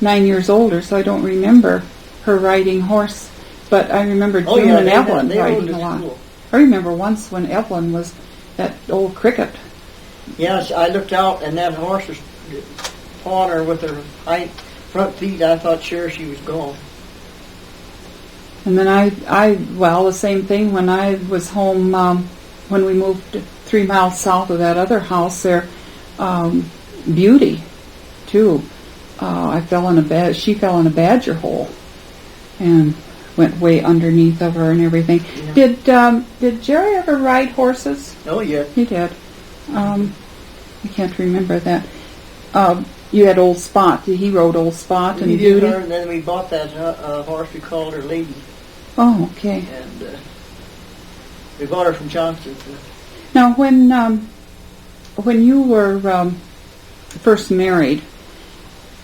9 years older, so I don't remember her riding horse. But I remember June and they Evelyn rode riding to a lot. school. I remember once when Evelyn was that old Cricket. Yes, I looked out, and that horse was pawing her with her front feet. I thought sure she was gone. And then well, the same thing when I was home, when we moved 3 miles south of that other house there, Beauty, too. She fell in a badger hole and went way underneath of her and everything. Yeah. Did Jerry ever ride horses? Oh, yes. He did. I can't remember that. You had Old Spot. He rode Old Spot and We did Beauty. her, and then we bought that horse. We called her Lady, Oh, okay. and we bought her from Johnston's. Now, when you were first married,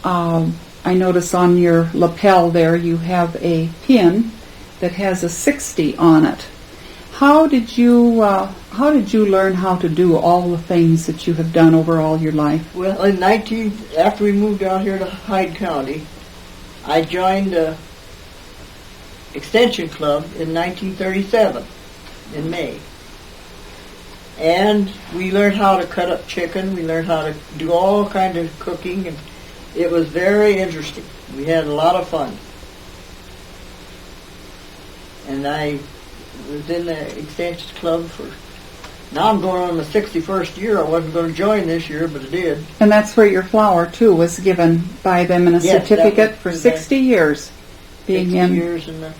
I notice on your lapel there you have a pin that has a 60 on it. How did you learn how to do all the things that you have done over all your life? Well, after we moved out here to Hyde County, I joined a extension club in 1937 in May. And we learned how to cut up chicken. We learned how to do all kind of cooking, and it was very interesting. We had a lot of fun. And I was in the extension club now I'm going on the 61st year. I wasn't going to join this year, but I did. And that's where your flower, too, was given by them in a Yes, that certificate was for for 60 years being 60 in years in the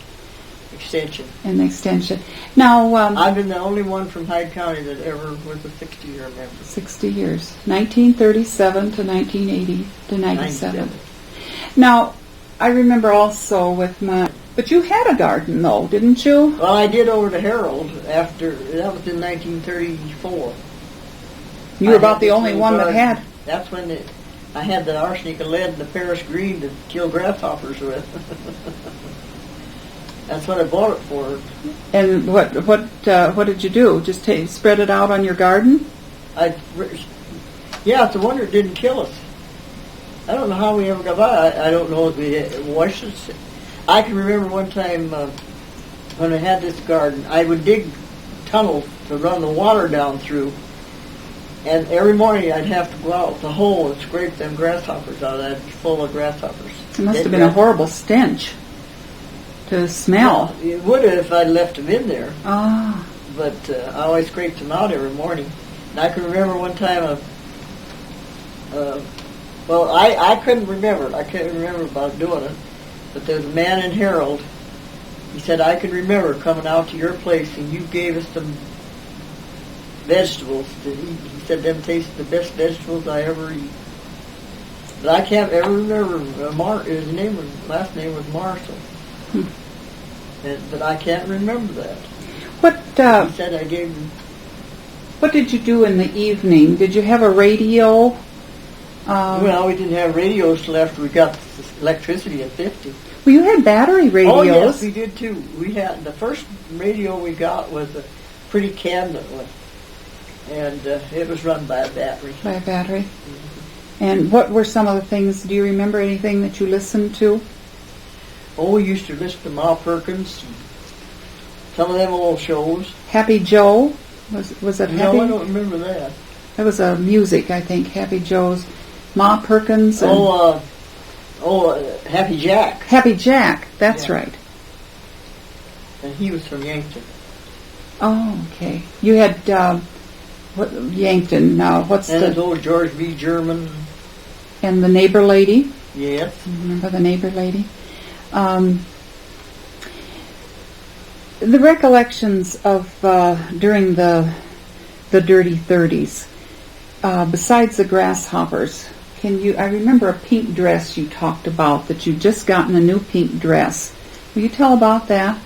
extension. the extension. Now, I've been the only one from Hyde County that ever was a 60-year member. 60 years, 1937 to 1980 to 97. 97. Now, I remember also with But you had a garden, though, didn't you? Well, I did over to Harold after, that was in 1934. You were I about had the this only little one that garden. had. That's when I had the arsenic and lead and the Paris green to kill grasshoppers with. That's what I bought it for. And what did you do? Just spread it out on your garden? Yeah, it's a wonder it didn't kill us. I don't know how we ever got by. I don't know if we washed it. I can remember one time when I had this garden, I would dig tunnels to run the water down through. And every morning I'd have to go out with a hoe and scrape them grasshoppers out of that, full of grasshoppers. It must have been a horrible stench to smell. It would have if I'd left them in there. Ah. But I always scraped them out every morning. And I can remember one time, I couldn't remember it. I couldn't remember about doing it. But there was a man in Harold. He said, I can remember coming out to your place and you gave us some vegetables to eat. He said them tasted the best vegetables I ever eat. But I can't ever remember. His last name was Marshall. But I can't remember that. He said I gave him. What did you do in the evening? Did you have a radio? Well, we didn't have radios till after we got electricity at 50. Well, you had battery radios. Oh, yes, we did too. We had the first radio we got was a pretty cabinet one, and it was run by a battery. By a battery. Mm-hmm. And what were some of the things? Do you remember anything that you listened to? Oh, we used to listen to Ma Perkins. Some of them old shows. Happy Joe was it Happy? No, I don't remember that. That was a music, I think. Happy Joe's, Ma Perkins. And Happy Jack. Happy Jack. That's right. And he was from Yankton. Oh, okay. You had Yankton. What's and the? And old George V. German. And the Neighbor Lady. Yes. Remember the Neighbor Lady? The recollections of during the Dirty 30s, besides the grasshoppers, I remember a pink dress you talked about, that you'd just gotten a new pink dress. Will you tell about that?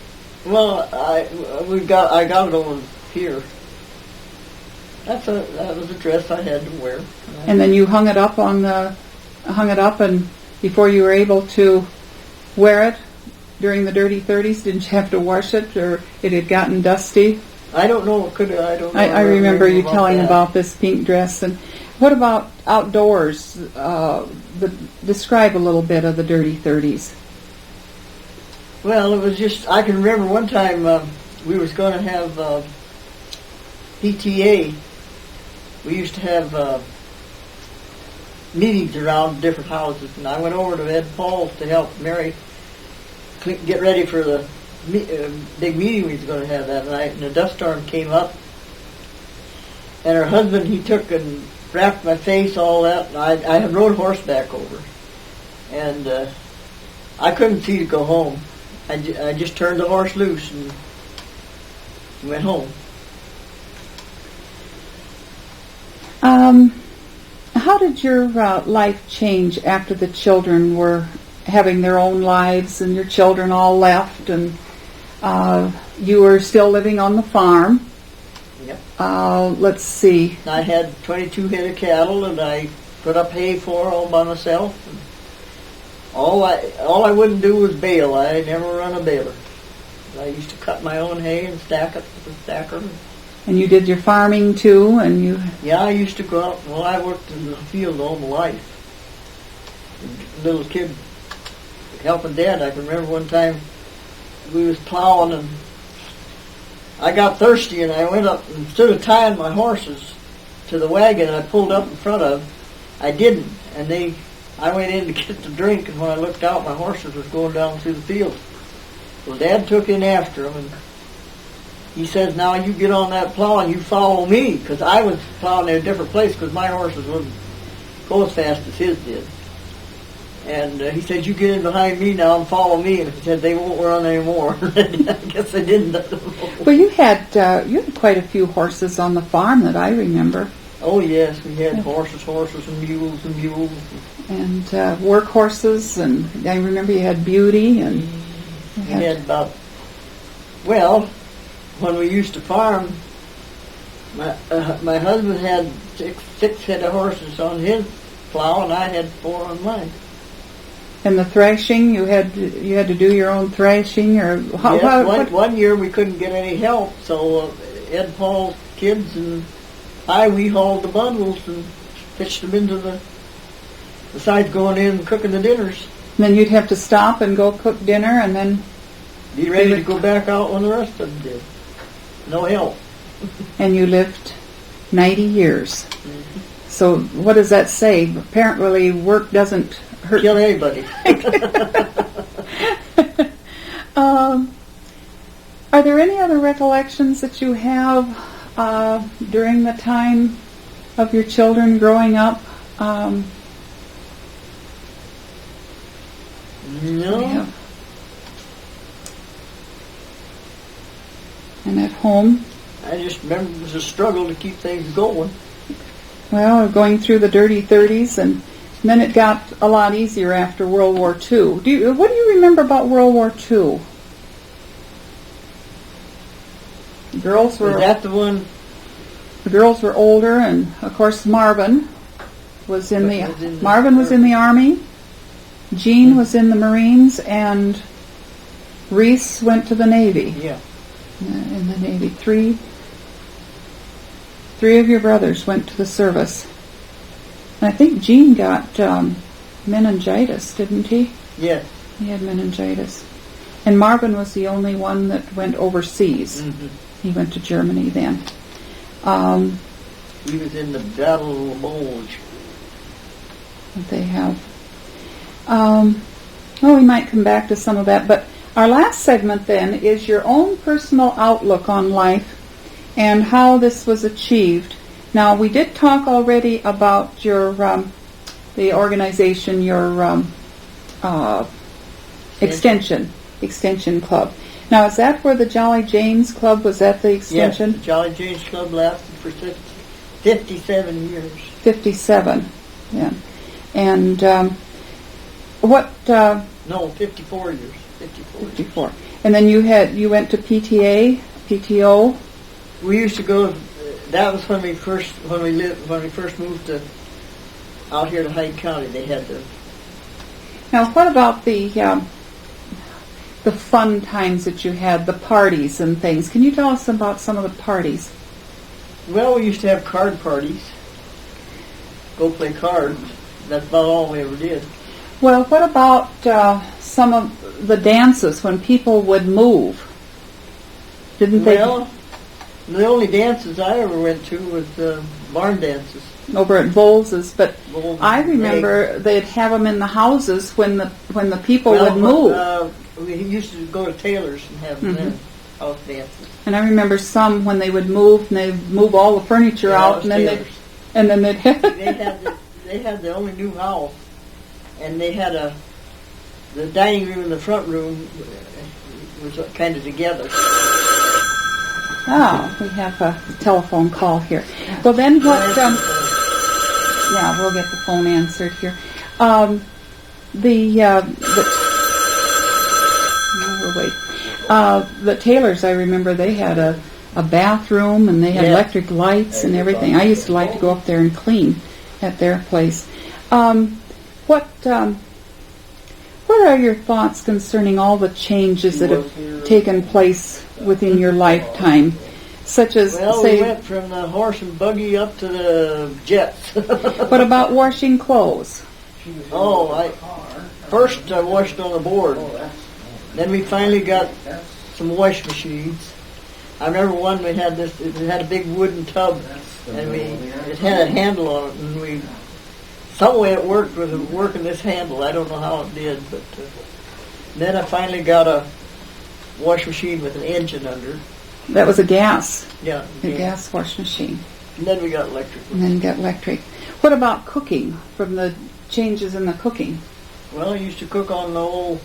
Well, I got it over here. That was a dress I had to wear. And then you hung it up and before you were able to wear it during the Dirty 30s, didn't you have to wash it, or it had gotten dusty? I don't know. I don't know. I remember you telling about this pink dress. And what about outdoors? Describe a little bit of the Dirty 30s. Well, it was just, I can remember one time we was going to have PTA. We used to have meetings around different houses, and I went over to Ed Paul's to help Mary get ready for the big meeting we was going to have that night. And a dust storm came up, and her husband, he took and wrapped my face, all that, and I had rode horseback over, and I couldn't see to go home. I just turned the horse loose and went home. How did your life change after the children were having their own lives and your children all left, and you were still living on the farm? Yep. Let's see. I had 22 head of cattle, and I put up hay for all by myself. And all I wouldn't do was bale. I never run a baler. I used to cut my own hay and stack it with a stacker. And you did your farming too, and you... Yeah, I used to go out. Well, I worked in the field all my life. Little kid, helping Dad. I can remember one time we was plowing, and I got thirsty, and I went up, and instead of tying my horses to the wagon I pulled up in front of, I didn't. And I went in to get the drink, and when I looked out, my horses was going down through the field. Well, Dad took in after them, and he says, now you get on that plow and you follow me, because I was plowing in a different place because my horses wouldn't go as fast as his did. And he said, you get in behind me now and follow me. And he said, they won't run anymore. I guess they didn't. Well, you had quite a few horses on the farm that I remember. Oh, yes. We had horses and mules. And work horses. And I remember you had Beauty and We had about, well, when we used to farm, my husband had six head of horses on his plow, and I had 4 on mine. And the threshing, you had to do your own threshing, or Yes, one year we couldn't get any help, so Ed Paul's kids and we hauled the bundles and pitched them into the besides going in and cooking the dinners. Then you'd have to stop and go cook dinner, and then be ready to go back out when the rest of them did. No help. And you lived 90 years. Mm-hmm. So what does that say? Apparently work doesn't hurt. Kill anybody. Are there any other recollections that you have during the time of your children growing up? No. Yeah. And at home? I just remember it was a struggle to keep things going. Well, going through the dirty 30s, and then it got a lot easier after World War II. What do you remember about World War II? The girls were. Was that the one? The girls were older, and of course Marvin was in the Army. Jean was in the Marines, and Reese went to the Navy. Yeah. In the Navy, three of your brothers went to the service. And I think Jean got meningitis, didn't he? Yes. He had meningitis. And Marvin was the only one that went overseas. Mm-hmm. He went to Germany then. He was in the Battle of the Bulge. They have. We might come back to some of that, but our last segment then is your own personal outlook on life and how this was achieved. Now, we did talk already about your the organization, your Extension Club. Now, is that where the Jolly Janes Club was at the Extension? Yes, the Jolly Janes Club lasted for 57 years. 57, yeah. And what... No, 54 years. 54. And then you went to PTO? We used to go. That was when we first moved to out here to Hyde County. They had the. Now, what about the fun times that you had, the parties and things? Can you tell us about some of the parties? Well, we used to have card parties. Go play cards. That's about all we ever did. Well, what about some of the dances when people would move? Didn't they? Well, the only dances I ever went to was barn dances. Over at Volz's, but Volz's I remember they'd have them in the houses when the people would move. We used to go to Taylor's and have them there, house dances. And I remember some when they would move, and they'd move all the furniture out, and then they'd they had the only new house, and they had the dining room and the front room was kind of together. Oh, we have a telephone call here. Well, then what? Yeah, we'll get the phone answered here. The Taylors, I remember they had a bathroom, and they had electric lights and everything. I used to like to go up there and clean at their place. What are your thoughts concerning all the changes that have taken place within your lifetime? Such as, we went from the horse and buggy up to the jets. What about washing clothes? First I washed on the board. Then we finally got some wash machines. I remember one we had it had a big wooden tub, and it had a handle on it, and some way it worked with working this handle. I don't know how it did, but then I finally got a wash machine with an engine under. That was a gas. Yeah. A gas wash machine. And then we got electric. What about cooking, from the changes in the cooking? Well, I used to cook on the old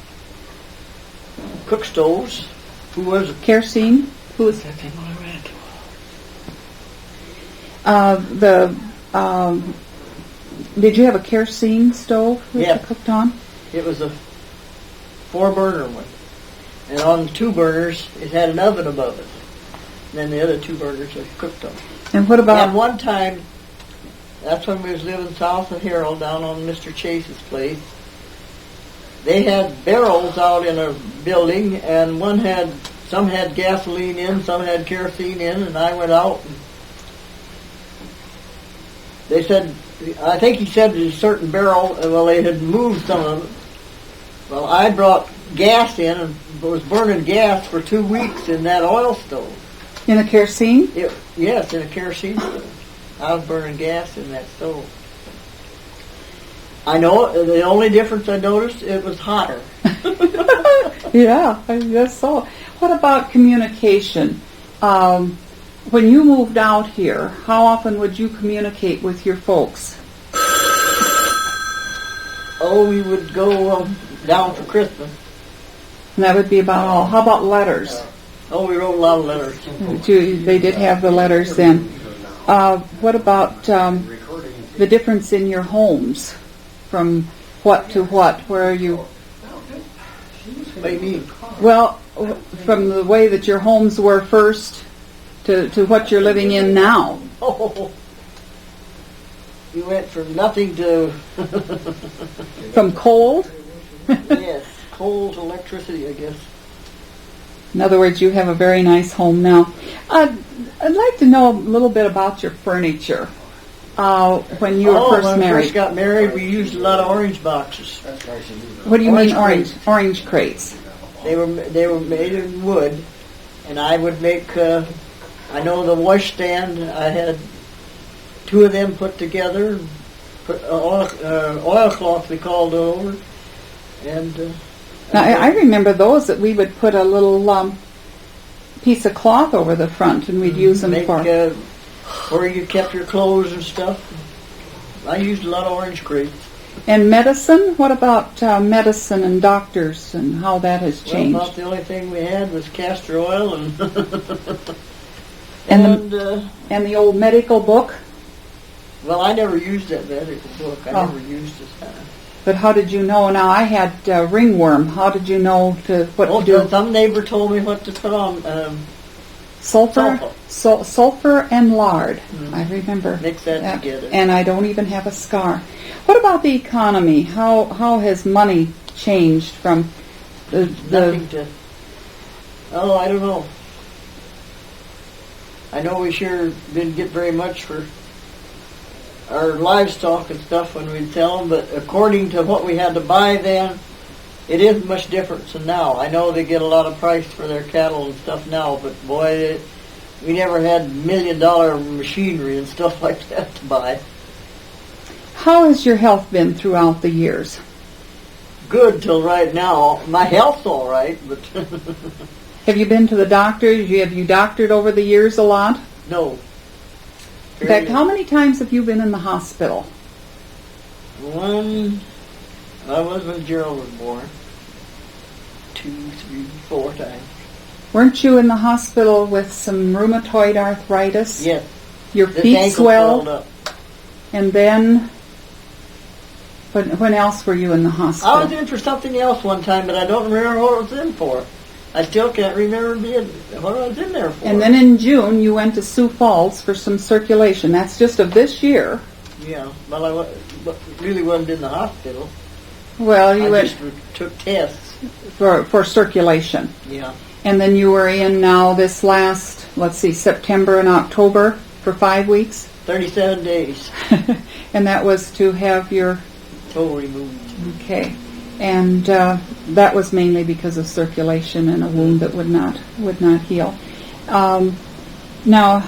cook stoves. Who was it? Kerosene? Who was that thing I ran to? Did you have a kerosene stove that you cooked on? It was a 4-burner one. And on the 2 burners, it had an oven above it. And then the other 2 burners I cooked on. And what about... And one time, that's when we was living south of Harold, down on Mr. Chase's place. They had barrels out in a building, and some had gasoline in, some had kerosene in, and I went out and they said, I think he said there's a certain barrel, well, they had moved some of it. Well, I brought gas in and was burning gas for 2 weeks in that oil stove. In a kerosene? Yes, in a kerosene stove. I was burning gas in that stove. I know, the only difference I noticed, it was hotter. Yeah, I guess so. What about communication? When you moved out here, how often would you communicate with your folks? Oh, we would go down for Christmas. And that would be about all. How about letters? Oh, we wrote a lot of letters. They did have the letters then. What about the difference in your homes? From what to what? Where are you? What do you mean? Well, from the way that your homes were first to what you're living in now. Oh, you went from nothing to... From cold? Yes, coal to electricity, I guess. In other words, you have a very nice home now. I'd like to know a little bit about your furniture. When you were first when married. we first got married, we used a lot of orange boxes. What do you mean Orange orange crates? They were made in wood, and I would make. I know the washstand. I had 2 of them put together. Put oilcloth, we called it over, and. Now I remember those that we would put a little piece of cloth over the front, and we'd use them for. Where you kept your clothes and stuff. I used a lot of orange crates. And medicine? What about medicine and doctors and how that has changed? Well, about the only thing we had was castor oil and and the old medical book? Well, I never used that medical book. I never used it. But how did you know? Now, I had ringworm. How did you know what to do? Some neighbor told me what to put on. Sulfur and lard. Mm-hmm. I remember. Mix that together. And I don't even have a scar. What about the economy? How has money changed from Nothing to... Oh, I don't know. I know we sure didn't get very much for our livestock and stuff when we'd sell them, but according to what we had to buy then, it isn't much difference than now. I know they get a lot of price for their cattle and stuff now, but boy, we never had $1 million machinery and stuff like that to buy. How has your health been throughout the years? Good till right now. My health's all right, but... Have you been to the doctor? Have you doctored over the years a lot? No. In fact, how many times have you been in the hospital? I was when Gerald was born. 2, 3, 4 times. Weren't you in the hospital with some rheumatoid arthritis? Yes. Your feet swelled? Up. And then, when else were you in the hospital? I was in for something else one time, but I don't remember what I was in for. I still can't remember what I was in there for. And then in June, you went to Sioux Falls for some circulation. That's just of this year. Yeah, well, I really wasn't in the hospital. Well, you just took tests. For circulation. Yeah. And then you were in now this last, September and October for 5 weeks? 37 days. And that was to have your... toe removed. Okay. And that was mainly because of circulation and a wound that would not heal. Now,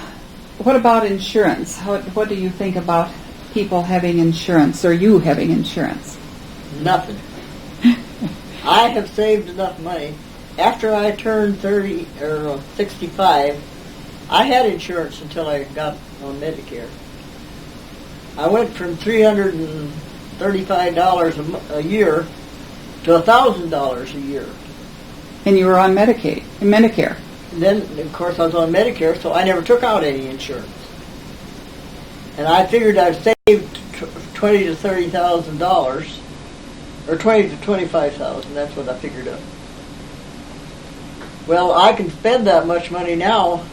what about insurance? What do you think about people having insurance, or you having insurance? Nothing. I have saved enough money. After I turned 30 or 65, I had insurance until I got on Medicare. I went from $335 a year to $1,000 a year. And you were on Medicare. And then, of course, I was on Medicare, so I never took out any insurance. And I figured I'd saved $20,000 to $30,000, or $20,000 to $25,000. That's what I figured up. Well, I can spend that much money now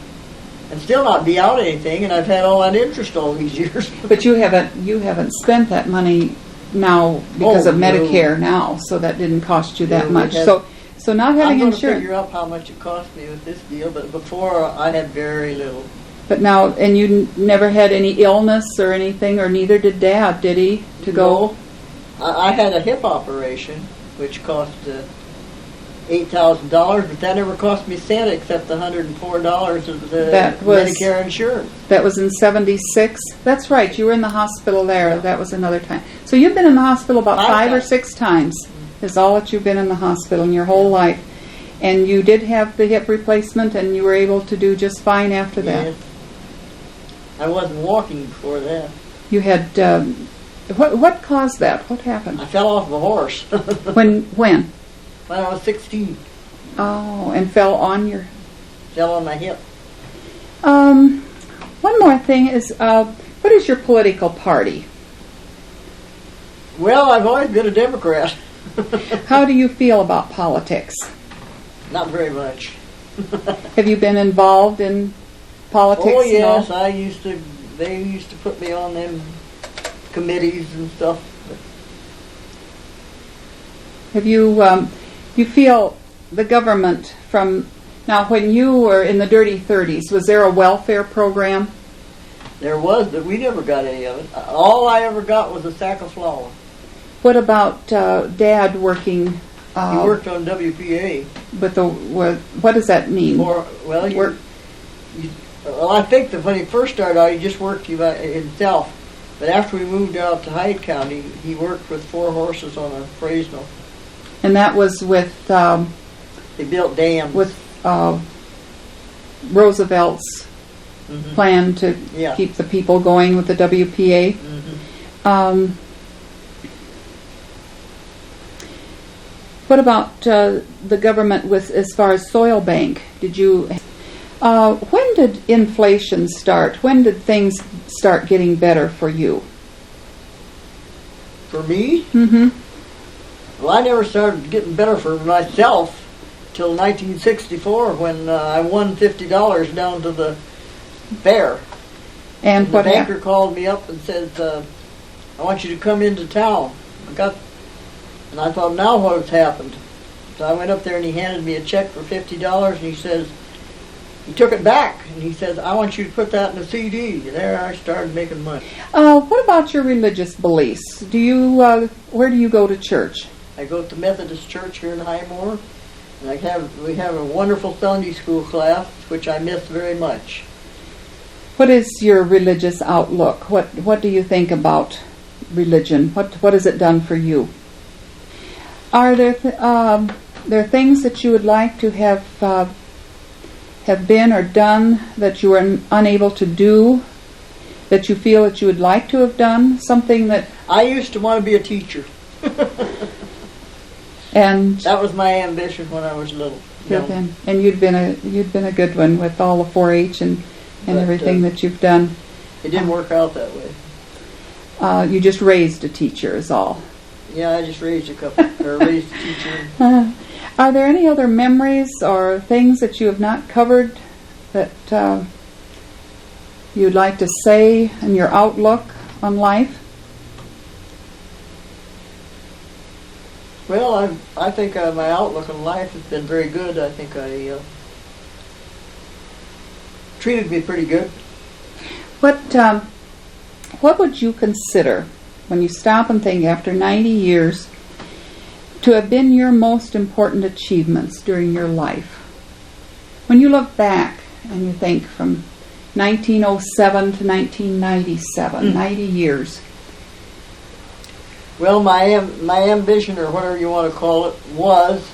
and still not be out anything, and I've had all that interest all these years. But you haven't spent that money now because of Medicare now, so that didn't cost you that No, we much. had- So not I'm having going to insurance, figure out how much it cost me with this deal, but before I had very little. but now, and you never had any illness or anything, or neither did Dad, did he? To go? No. I had a hip operation, which cost $8,000, but that never cost me a cent except the $104 of the That was- Medicare insurance. That was in '76. That's right. You were in the hospital there. That was another time. So you've been in the hospital about 5 or 6 times. Is all that you've been in the hospital in your whole life. And you did have the hip replacement, and you were able to do just fine after that. Yes. I wasn't walking before that. You had what caused that? What happened? I fell off of a horse When? when I was 16. Oh, and fell on your. Fell on my hip. One more thing is, what is your political party? Well, I've always been a Democrat. How do you feel about politics? Not very much. Have you been involved in politics? Oh and all? yes, I used to. They used to put me on them committees and stuff. Have you, you feel the government from, now when you were in the dirty 30s, was there a welfare program? There was, but we never got any of it. All I ever got was a sack of flour. What about Dad working He worked on WPA. with the, what does that mean? Well, Work- well, I think that when he first started out, he just worked himself. But after we moved out to Hyde County, he worked with 4 horses on a Fresno. And that was with They built dams. Roosevelt's Mhm. plan to Yeah. keep the people going with the WPA. Mhm. What about the government with as far as soil bank? Did you? When did inflation start? When did things start getting better for you? For me, Mm-hmm. well, I never started getting better for myself till 1964 when I won $50 down to the fair. And The what banker happened? called me up and said, I want you to come into town. And I thought, now what has happened? So I went up there and he handed me a check for $50 and he says, he took it back and he says, I want you to put that in a CD. And there I started making money. What about your religious beliefs? Do you? Where do you go to church? I go to Methodist Church here in Highmore, and we have a wonderful Sunday school class, which I miss very much. What is your religious outlook? What do you think about religion? What has it done for you? Are there there things that you would like to have been or done that you were unable to do, that you feel that you would like to have done? Something that I used to want to be a teacher. and That was my ambition when I was little. young. and you'd been a good one with all the 4-H and But, everything that you've done. It didn't work out that way. You just raised a teacher, is all. Yeah, I just raised a teacher. Are there any other memories or things that you have not covered that you'd like to say in your outlook on life? Well, I think my outlook on life has been very good. I think I treated me pretty good. What would you consider, when you stop and think after 90 years, to have been your most important achievements during your life? When you look back and you think from 1907 to 1997, 90 years. Well, my ambition, or whatever you want to call it, was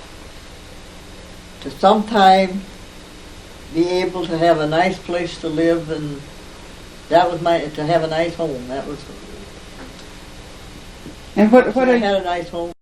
to sometime be able to have a nice place to live, and that was to have a nice home. That was. And what I are had a nice home.